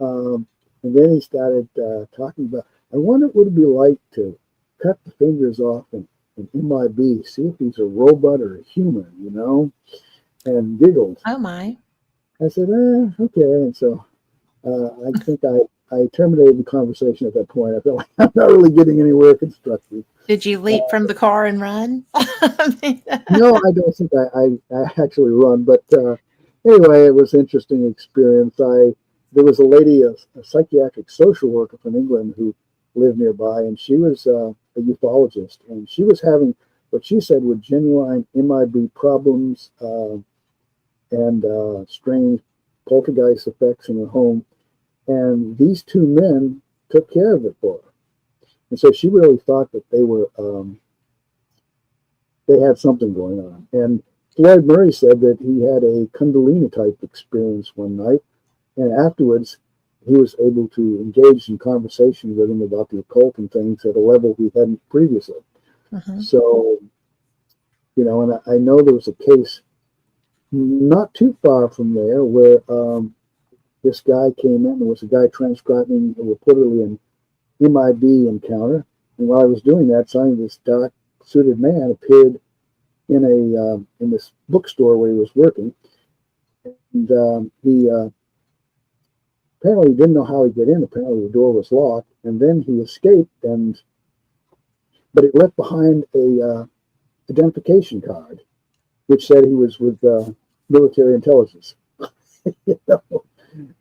B: And then he started talking about, I wonder what it'd be like to cut the fingers off an MIB, see if he's a robot or a human, and giggled.
A: Oh my.
B: I said, okay. And so I think I terminated the conversation at that point. I felt like I'm not really getting anywhere constructive.
A: Did you leap from the car and run?
B: No, I don't think I actually run. But anyway, it was an interesting experience. There was a lady, a psychiatric social worker from England who lived nearby, and she was a ufologist, and she was having what she said were genuine MIB problems and strange poltergeist effects in her home. And these two men took care of it for her. And so she really thought that they had something going on. And Floyd Murray said that he had a Kundalini type experience one night. And afterwards, he was able to engage in conversation with him about the occult and things at a level he hadn't previously.
A: Mm-hmm.
B: So, and I know there was a case not too far from there where this guy came in. There was a guy transcribing reportedly an MIB encounter. And while I was doing that, suddenly this dark suited man appeared in this bookstore where he was working. And he apparently didn't know how he'd get in. Apparently the door was locked. And then he escaped, but it left behind a identification card, which said he was with military intelligence.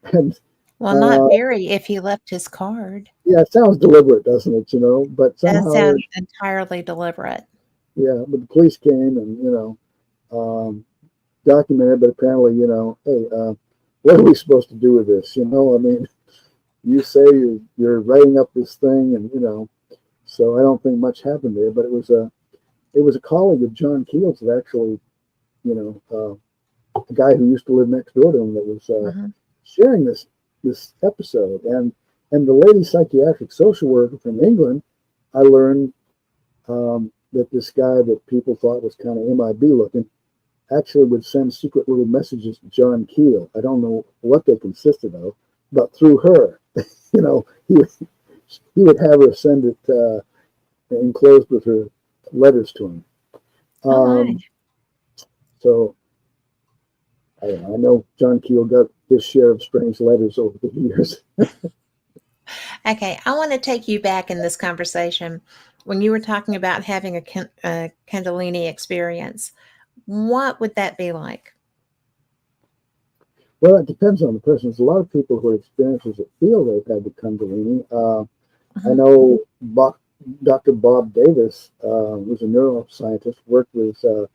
B: And
A: well, not very if he left his card.
B: Yeah, it sounds deliberate, doesn't it? But somehow
A: that sounds entirely deliberate.
B: Yeah, but the police came and documented. But apparently, hey, what are we supposed to do with this? I mean, you say you're writing up this thing, and so I don't think much happened there. But it was a colleague of John Keel's that actually, a guy who used to live next door to him that was sharing this episode. And the lady psychiatric social worker from England, I learned that this guy that people thought was kind of MIB looking actually would send secret little messages to John Keel. I don't know what they consisted of, but through her, he would have her send it enclosed with her letters to him. So I know John Keel got his share of strange letters over the years.
A: Okay, I want to take you back in this conversation when you were talking about having a Kundalini experience. What would that be like?
B: Well, it depends on the person. There's a lot of people who are experiencers that feel they've had the Kundalini. I know Dr. Bob Davis, who's a neuroscientist, worked with, I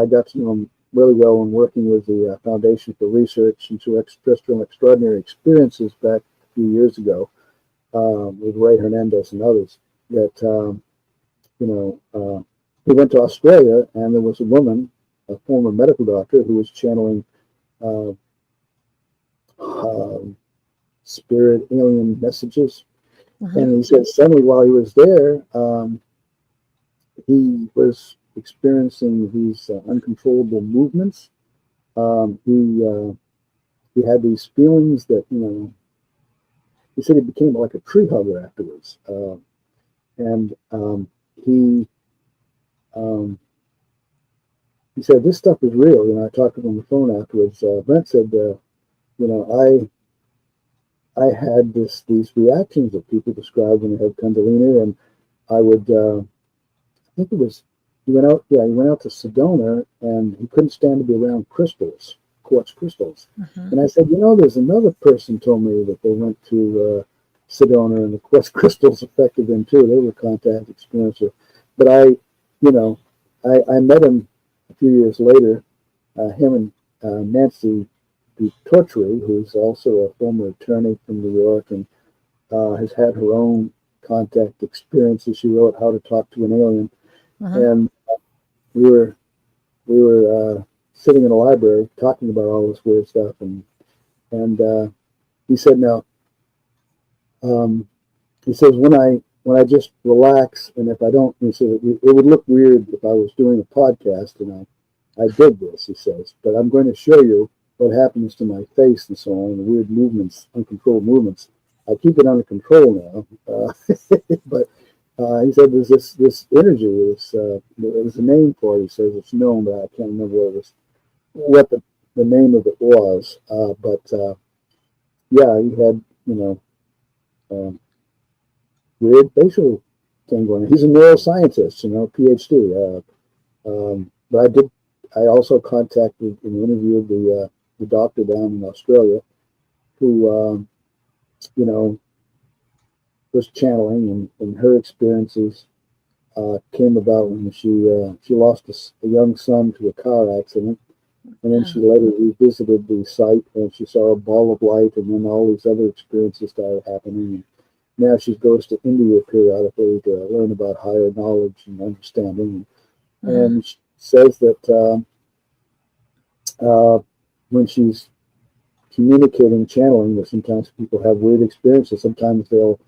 B: got to know him really well when working with the Foundation for Research into Extraterrestrial and Extraordinary Experiences back a few years ago with Ray Hernandez and others. That, he went to Australia, and there was a woman, a former medical doctor, who was channeling spirit alien messages. And he said suddenly while he was there, he was experiencing these uncontrollable movements. He had these feelings that, he said he became like a tree hugger afterwards. And he um, he said this stuff is real. I talked to him on the phone afterwards. Brent said, I had these reactions that people described when they had Kundalini, and I would I think it was he went out. Yeah, he went out to Sedona, and he couldn't stand to be around crystals, quartz crystals.
A: Hmm.
B: And I said, there's another person told me that they went to Sedona, and the quartz crystals affected them too. They were contact experiencer, but you know, I met him a few years later. Him and Nancy Tortry, who's also a former attorney from New York, and has had her own contact experiences. She wrote How to Talk to an Alien,
A: Hmm.
B: and we were we were sitting in a library talking about all this weird stuff, and he said, "Now, um, he says when I just relax, and if I don't, he said it would look weird if I was doing a podcast and I did this." He says, "But I'm going to show you what happens to my face and so on, the weird movements, uncontrolled movements. I keep it under control now, but." He said, "There's this energy. There's a name for it." He says it's known, but I can't remember what the name of it was. But yeah, he had um, weird facial thing going on. He's a neuroscientist, PhD. But I also contacted and interviewed the doctor down in Australia who you know was channeling, and her experiences came about when she lost a young son to a car accident, and then she
A: Oh.
B: later revisited the site and she saw a ball of light, and then all these other experiences started happening. And now she goes to India periodically to learn about higher knowledge and understanding,
A: Hmm.
B: and she says that when she's communicating, channeling, that sometimes people have weird experiences. Sometimes they'll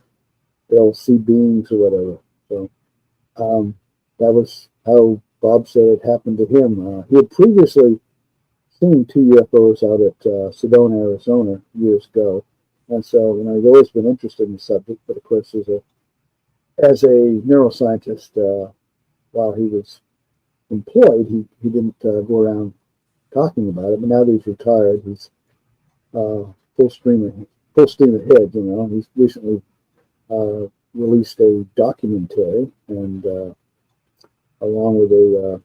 B: see beings or whatever. So that was how Bob said it happened to him. He had previously seen two UFOs out at Sedona, Arizona, years ago, and so he's always been interested in the subject. But of course, as a neuroscientist, while he was employed, he didn't go around talking about it. But now that he's retired, he's uh, full stream full steam ahead. He's recently released a documentary, and along with a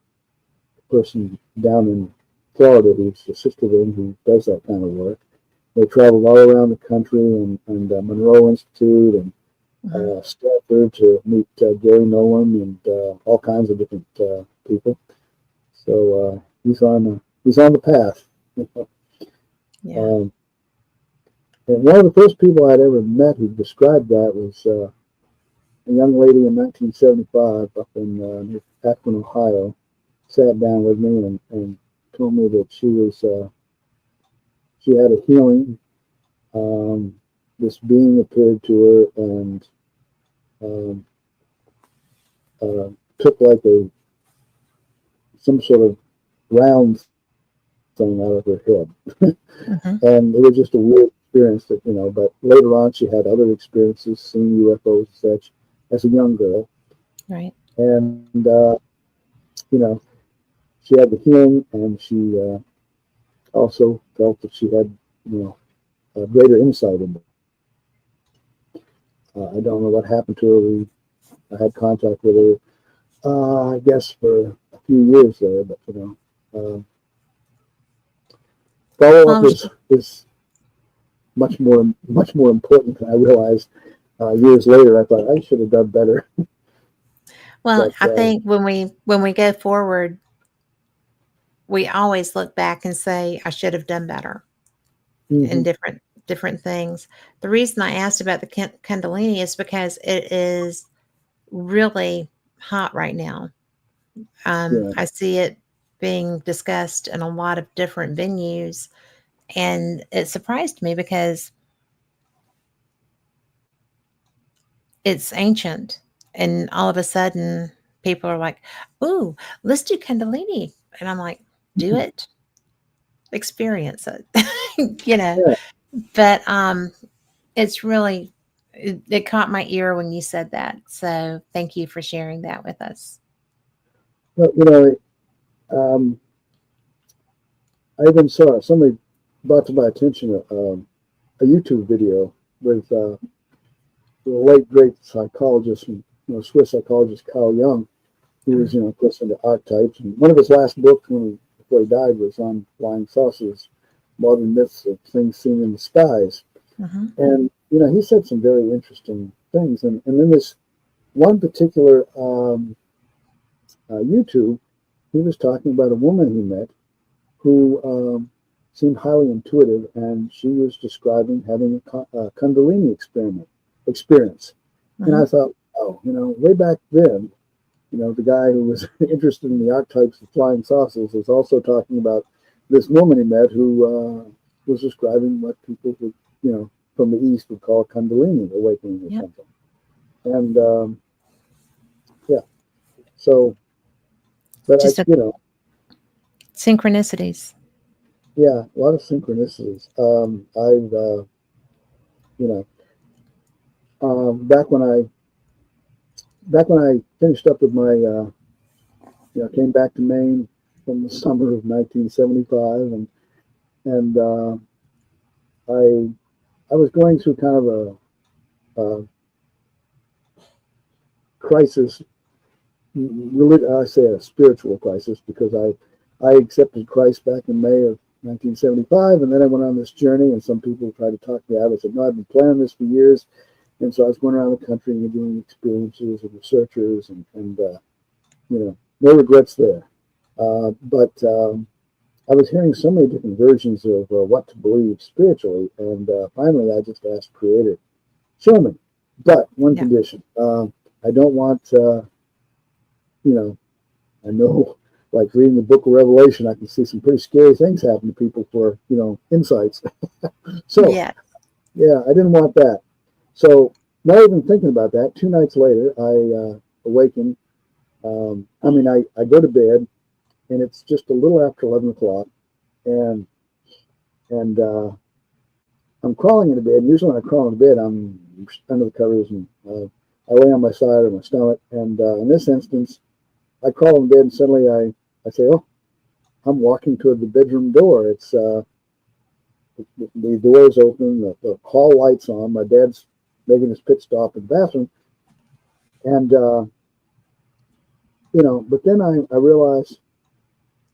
B: person down in Florida who's assisted him, who does that kind of work. They traveled all around the country, and Monroe Institute and
A: Hmm.
B: Stanford to meet Gary Nolan and all kinds of different people. So he's on the path.
A: Yeah.
B: um, and one of the first people I'd ever met who described that was a young lady in 1975 up in near Akron, Ohio. Sat down with me and told me that she had a healing. Um, this being appeared to her and um, uh, took like some sort of round thing out of her head, and
A: Hmm.
B: it was just a weird experience. But later on, she had other experiences, seeing UFOs and such, as a young girl,
A: Right.
B: and you know, she had the healing, and she also felt that she had you know a greater insight into this. I don't know what happened to her. I had contact with her, I guess, for a few years there, but follow up
A: Well,
B: is much more important than I realized. Years later, I thought I should have done better,
A: well,
B: but
A: I think when we go forward, we always look back and say, I should have done better in
B: mm-hmm,
A: different things. The reason I asked about the Kundalini is because it is really hot right now.
B: yeah,
A: I see it being discussed in a lot of different venues, and it surprised me because it's ancient, and all of a sudden, people are like, "Ooh, let's do Kundalini," and I'm like, "Do it, experience it," you know.
B: Yeah,
A: But it's really it caught my ear when you said that. So thank you for sharing that with us.
B: but um, I even saw somebody brought to my attention a YouTube video with the late great psychologist, Swiss psychologist Carl Jung, who was, of course, into archetypes. And one of his last books before he died was on flying saucers, modern myths of things seen in the skies.
A: Mm-hmm.
B: And, he said some very interesting things. And then this one particular YouTube, he was talking about a woman he met who seemed highly intuitive, and she was describing having a Kundalini experience. And
A: Mm-hmm.
B: I thought, oh, way back then, the guy who was interested in the archetypes of flying saucers was also talking about this woman he met who was describing what people would, from the East would call Kundalini awakening or
A: Yep.
B: something. And yeah, so, but
A: Just a synchronicities.
B: yeah, a lot of synchronicities. I've, you know, back when I finished up with my, came back to Maine from the summer of 1975, and I was going through kind of a crisis. I say a spiritual crisis because I accepted Christ back in May of 1975, and then I went on this journey. And some people tried to talk me out. I said, "No, I've been planning this for years." And so I was going around the country and doing experiences with researchers, and no regrets there. But I was hearing so many different versions of what to believe spiritually, and finally I just asked Creator, show me. But one
A: Yeah.
B: condition: I don't want, I know, like reading the Book of Revelation, I can see some pretty scary things happen to people for insights. So
A: Yeah.
B: yeah, I didn't want that. So not even thinking about that, 2 nights later, I awakened. I go to bed, and it's just a little after 11 o'clock, and I'm crawling into bed. Usually when I crawl into bed, I'm under the covers, and I lay on my side or my stomach. And in this instance, I crawl in bed, and suddenly I say, "Oh, I'm walking toward the bedroom door." It's the door is open, the hall lights on. My dad's making his pit stop in the bathroom, and But then I realize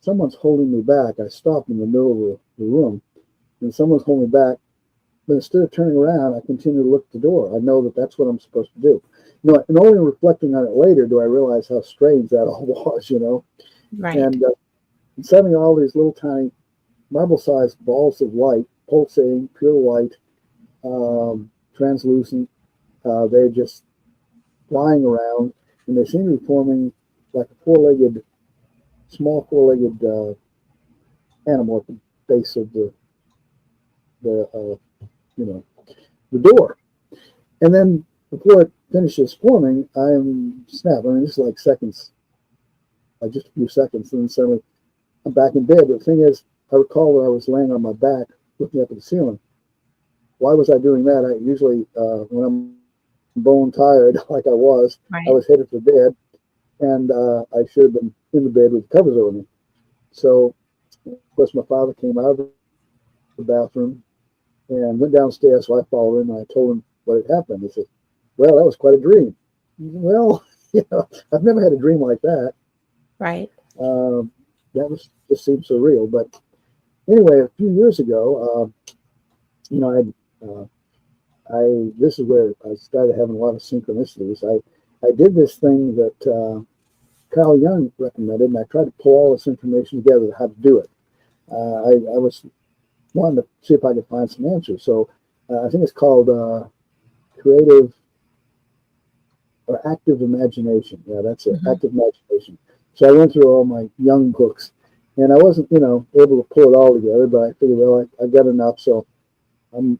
B: someone's holding me back. I stop in the middle of the room, and someone's holding me back. But instead of turning around, I continue to look at the door. I know that that's what I'm supposed to do. And only reflecting on it later do I realize how strange that all was.
A: Right.
B: And suddenly all these little tiny marble-sized balls of light, pulsating, pure light, translucent, they're just flying around, and they seem to be forming like a small four-legged animal at the base of the the door. And then before it finishes forming, I'm snapped. I mean, this is like seconds, like just a few seconds, and then suddenly I'm back in bed. But the thing is, I recall that I was laying on my back, looking up at the ceiling. Why was I doing that? I usually, when I'm bone tired, like I
A: Right.
B: was headed for bed, and I should have been in the bed with the covers over me. So, of course, my father came out of the bathroom and went downstairs. So I followed him, and I told him what had happened. He said, "Well, that was quite a dream." Well, I've never had a dream like that.
A: Right.
B: Um, that was just seemed so real. But anyway, a few years ago, I this is where I started having a lot of synchronicities. I did this thing that Carl Jung recommended, and I tried to pull all this information together how to do it. I was wanting to see if I could find some answers. So I think it's called creative or active imagination. Yeah, that's it,
A: Mm-hmm.
B: active imagination. So I went through all my Jung books, and I wasn't, able to pull it all together, but I figured, well, I got enough, so I'm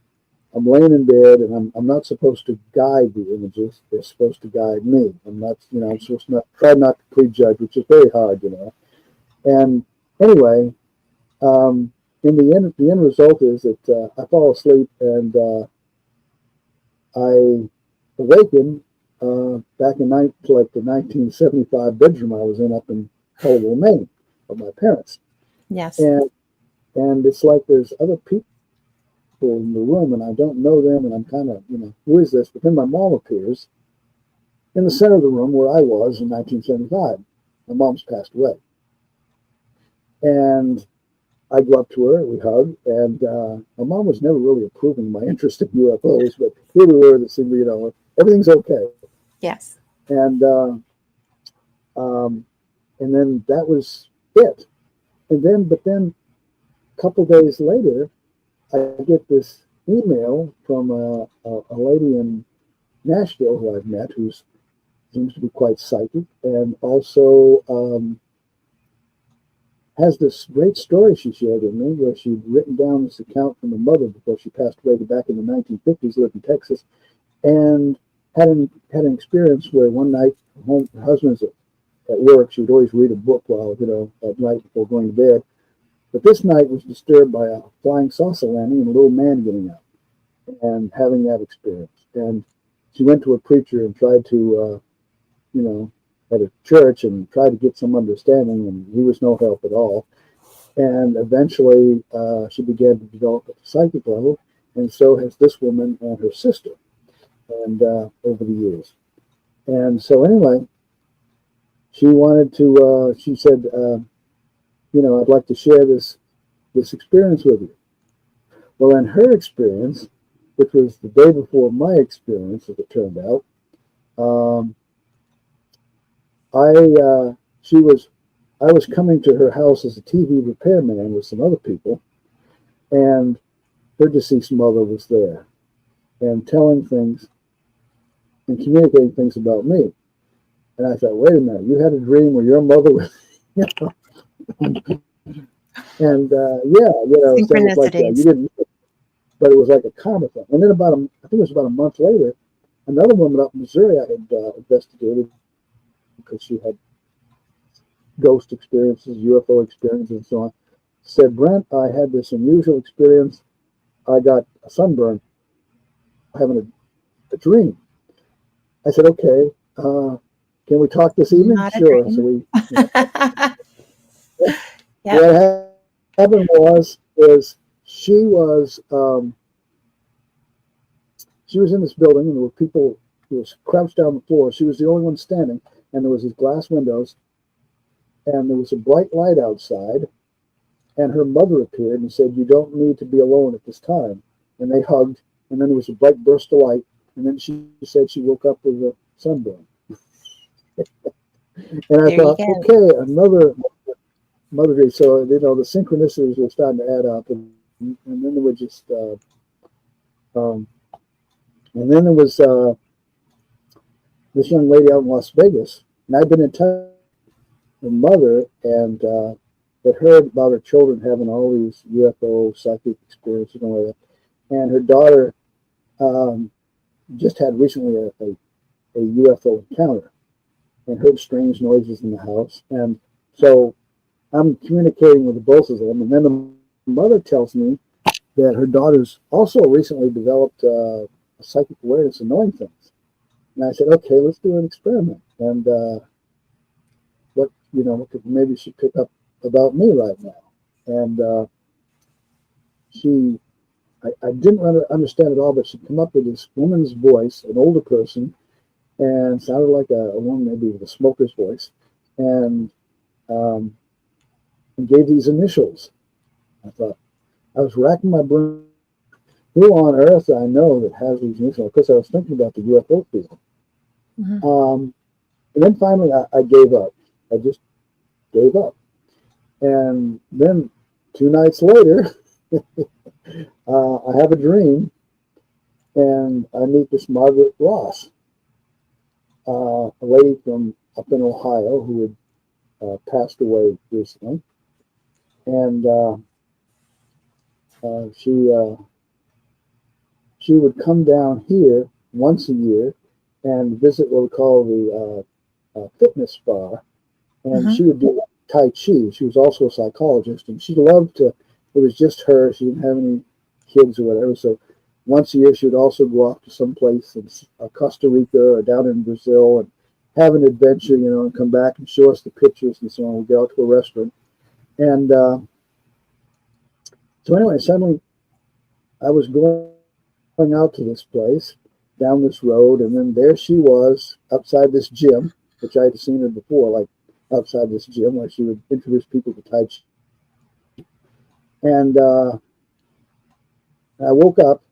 B: I'm laying in bed, and I'm not supposed to guide the images. They're supposed to guide me. I'm not, I'm supposed to try not to prejudge, which is very hard. And anyway, in the end result is that I fall asleep, and I awaken back in like the 1975 bedroom I was in up in Colville, Maine, of my parents,
A: Yes.
B: and it's like there's other people in the room, and I don't know them, and I'm kind of, who is this? But then my mom appears in the center of the room where I was in 1975. My mom's passed away, and I go up to her, we hug, and my mom was never really approving my interest in UFOs, but here we were, that seemed, everything's okay.
A: Yes.
B: And and then that was it. But then a couple days later, I get this email from a lady in Nashville who I've met, who seems to be quite psychic, and also has this great story she shared with me, where she'd written down this account from her mother before she passed away back in the 1950s, lived in Texas, and had an experience where one night her husband's at work. She would always read a book while, at night before going to bed. But this night was disturbed by a flying saucer landing and a little man getting out and having that experience. And she went to a preacher and tried to, at a church, and tried to get some understanding, and he was no help at all. And eventually she began to develop at the psychic level, and so has this woman and her sister, and over the years. And so anyway, she wanted to, she said, I'd like to share this experience with you. Well, in her experience, which was the day before my experience, as it turned out, I was coming to her house as a TV repairman with some other people, and her deceased mother was there, and telling things and communicating things about me. And I thought, wait a minute, you had a dream where your mother was, and so it was like you
A: Synchronicities.
B: didn't, but it was like a karma thing. And then I think it was about a month later, another woman up in Missouri I had investigated, because she had ghost experiences, UFO experiences, and so on, said, Brent, I had this unusual experience. I got a sunburn having a dream. I said, okay, can we talk this evening?
A: Not a
B: Sure. So
A: dream. Yep.
B: what happened is she was in this building, and there were people who was crouched down the floor. She was the only one standing, and there was these glass windows, and there was a bright light outside, and her mother appeared and said, you don't need to be alone at this time. And they hugged, and then there was a bright burst of light, and then she said she woke up with a sunburn. And I
A: There you
B: thought,
A: go.
B: okay, another mother day. So, the synchronicities were starting to add up, and then there were just, and then there was this young lady out in Las Vegas, and I'd been in touch with her mother, and had heard about her children having all these UFO psychic experiences and all that. And her daughter just had recently a UFO encounter and heard strange noises in the house. And so I'm communicating with the both of them. And then the mother tells me that her daughter's also recently developed a psychic awareness of knowing things. And I said, okay, let's do an experiment. And what maybe she pick up about me right now. And I didn't understand it all, but she'd come up with this woman's voice, an older person, and sounded like a woman, maybe with a smoker's voice, and gave these initials. I thought, I was racking my brain, who on earth I know that has these initials? Because I was thinking about the UFO field.
A: Mm-hmm.
B: And then finally I gave up. I just gave up. And then 2 nights later, I have a dream, and I meet this Margaret Ross, a lady from up in Ohio who had passed away recently, and she she would come down here once a year and visit what we call the fitness spa, and
A: Hmm.
B: she would do Tai Chi. She was also a psychologist, and she loved to. It was just her. She didn't have any kids or whatever. So once a year, she would also go off to some place in Costa Rica or down in Brazil and have an adventure, and come back and show us the pictures and so on. We'd go out to a restaurant, and so anyway, suddenly I was going out to this place down this road, and then there she was outside this gym, which I had seen her before, like outside this gym where she would introduce people to Tai Chi. And I woke up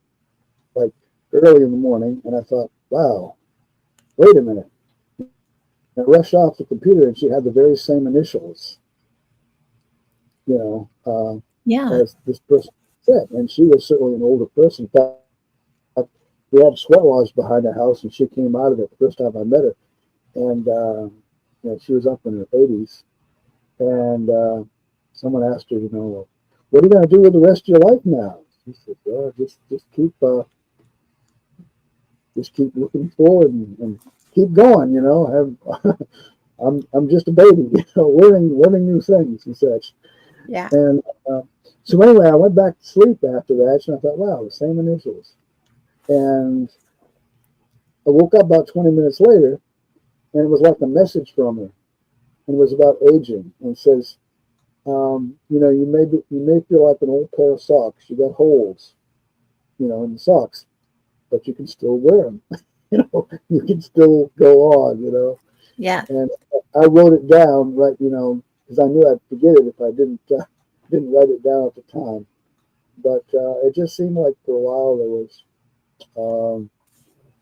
B: like early in the morning, and I thought, wow, wait a minute. And I rushed off the computer, and she had the very same initials, you know,
A: Yeah.
B: as this person said. And she was certainly an older person. In fact, we had sweat lodge behind the house, and she came out of it the first time I met her. And she was up in her 80s. And someone asked her, what are you going to do with the rest of your life now? She said, well, just keep looking forward and keep going. I'm just a baby, learning new things and such.
A: Yeah.
B: And so anyway, I went back to sleep after that, and I thought, wow, the same initials. And I woke up about 20 minutes later, and it was like a message from her, and it was about aging, and it says, you may feel like an old pair of socks. You got holes, in the socks, but you can still wear them. You can still go on.
A: Yeah.
B: And I wrote it down, right, because I knew I'd forget it if I didn't write it down at the time. But it just seemed like for a while there was,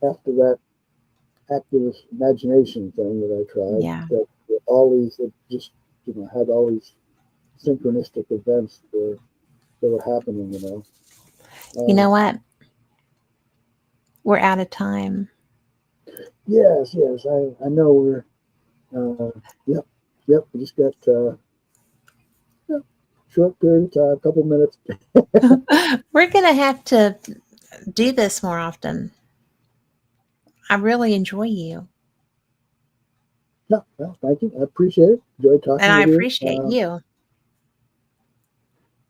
B: after that active imagination thing that I tried,
A: Yeah.
B: that all these, it just, had all these synchronistic events that were happening.
A: You know
B: Um,
A: what? We're out of time.
B: yes, I know we're, yep, yep, we just got yeah, short period of time, couple minutes.
A: We're going to have to do this more often. I really enjoy you,
B: No, well, thank you. I appreciate it. Enjoyed
A: and
B: talking
A: I
B: with you.
A: appreciate you.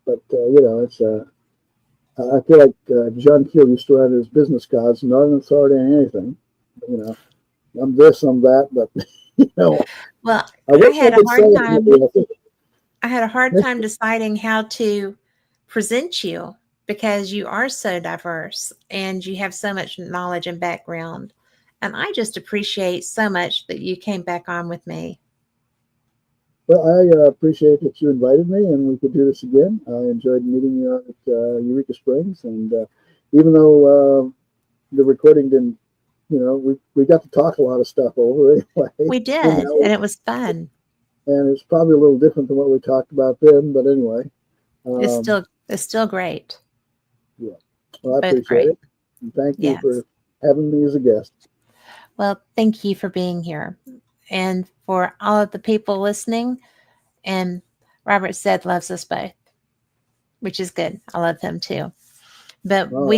B: But it's I feel like John Keel used to write his business cards, not an authority on anything. You know, I'm this, I'm that, but you know,
A: Well,
B: I
A: I
B: wish I
A: had a
B: could say
A: hard
B: it.
A: time.
B: I think
A: I had a hard time deciding how to present you because you are so diverse and you have so much knowledge and background. And I just appreciate so much that you came back on with me.
B: well, I appreciate that you invited me, and we could do this again. I enjoyed meeting you out at Eureka Springs, and even though the recording didn't, we got to talk a lot of stuff over anyway.
A: We
B: And
A: did,
B: now,
A: and it was fun.
B: and it's probably a little different than what we talked about then, but anyway,
A: It's
B: um,
A: still it's still great.
B: yeah. Well, I
A: Both
B: appreciate
A: great.
B: it, and thank you
A: Yes.
B: for having me as a guest.
A: Well, thank you for being here. And for all of the people listening, and Robert said loves us both, which is good. I love him too. But
B: All right.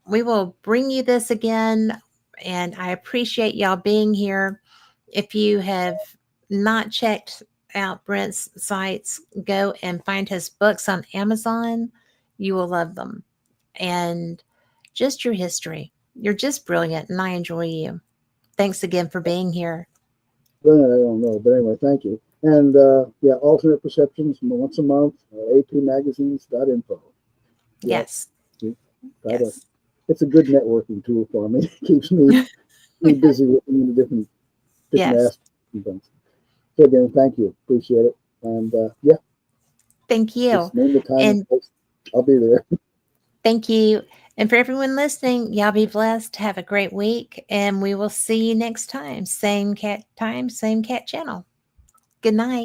A: we will bring you this again, and I appreciate y'all being here. If you have not checked out Brent's sites, go and find his books on Amazon. You will love them. And just your history. You're just brilliant, and I enjoy you. Thanks again for being here.
B: Brilliant, I don't know, but anyway, thank you. And yeah, alternate perceptions once a month, apmagazines.info. Yeah,
A: Yes.
B: try to.
A: Yes.
B: It's a good networking tool for me. It keeps me busy looking into different
A: Yes.
B: aspects and things. So again, thank you, appreciate it. And yeah,
A: Thank you.
B: just name the time and
A: And
B: place. I'll be there.
A: thank you. And for everyone listening, y'all be blessed. Have a great week. And we will see you next time. Same cat time, same cat channel. Good night.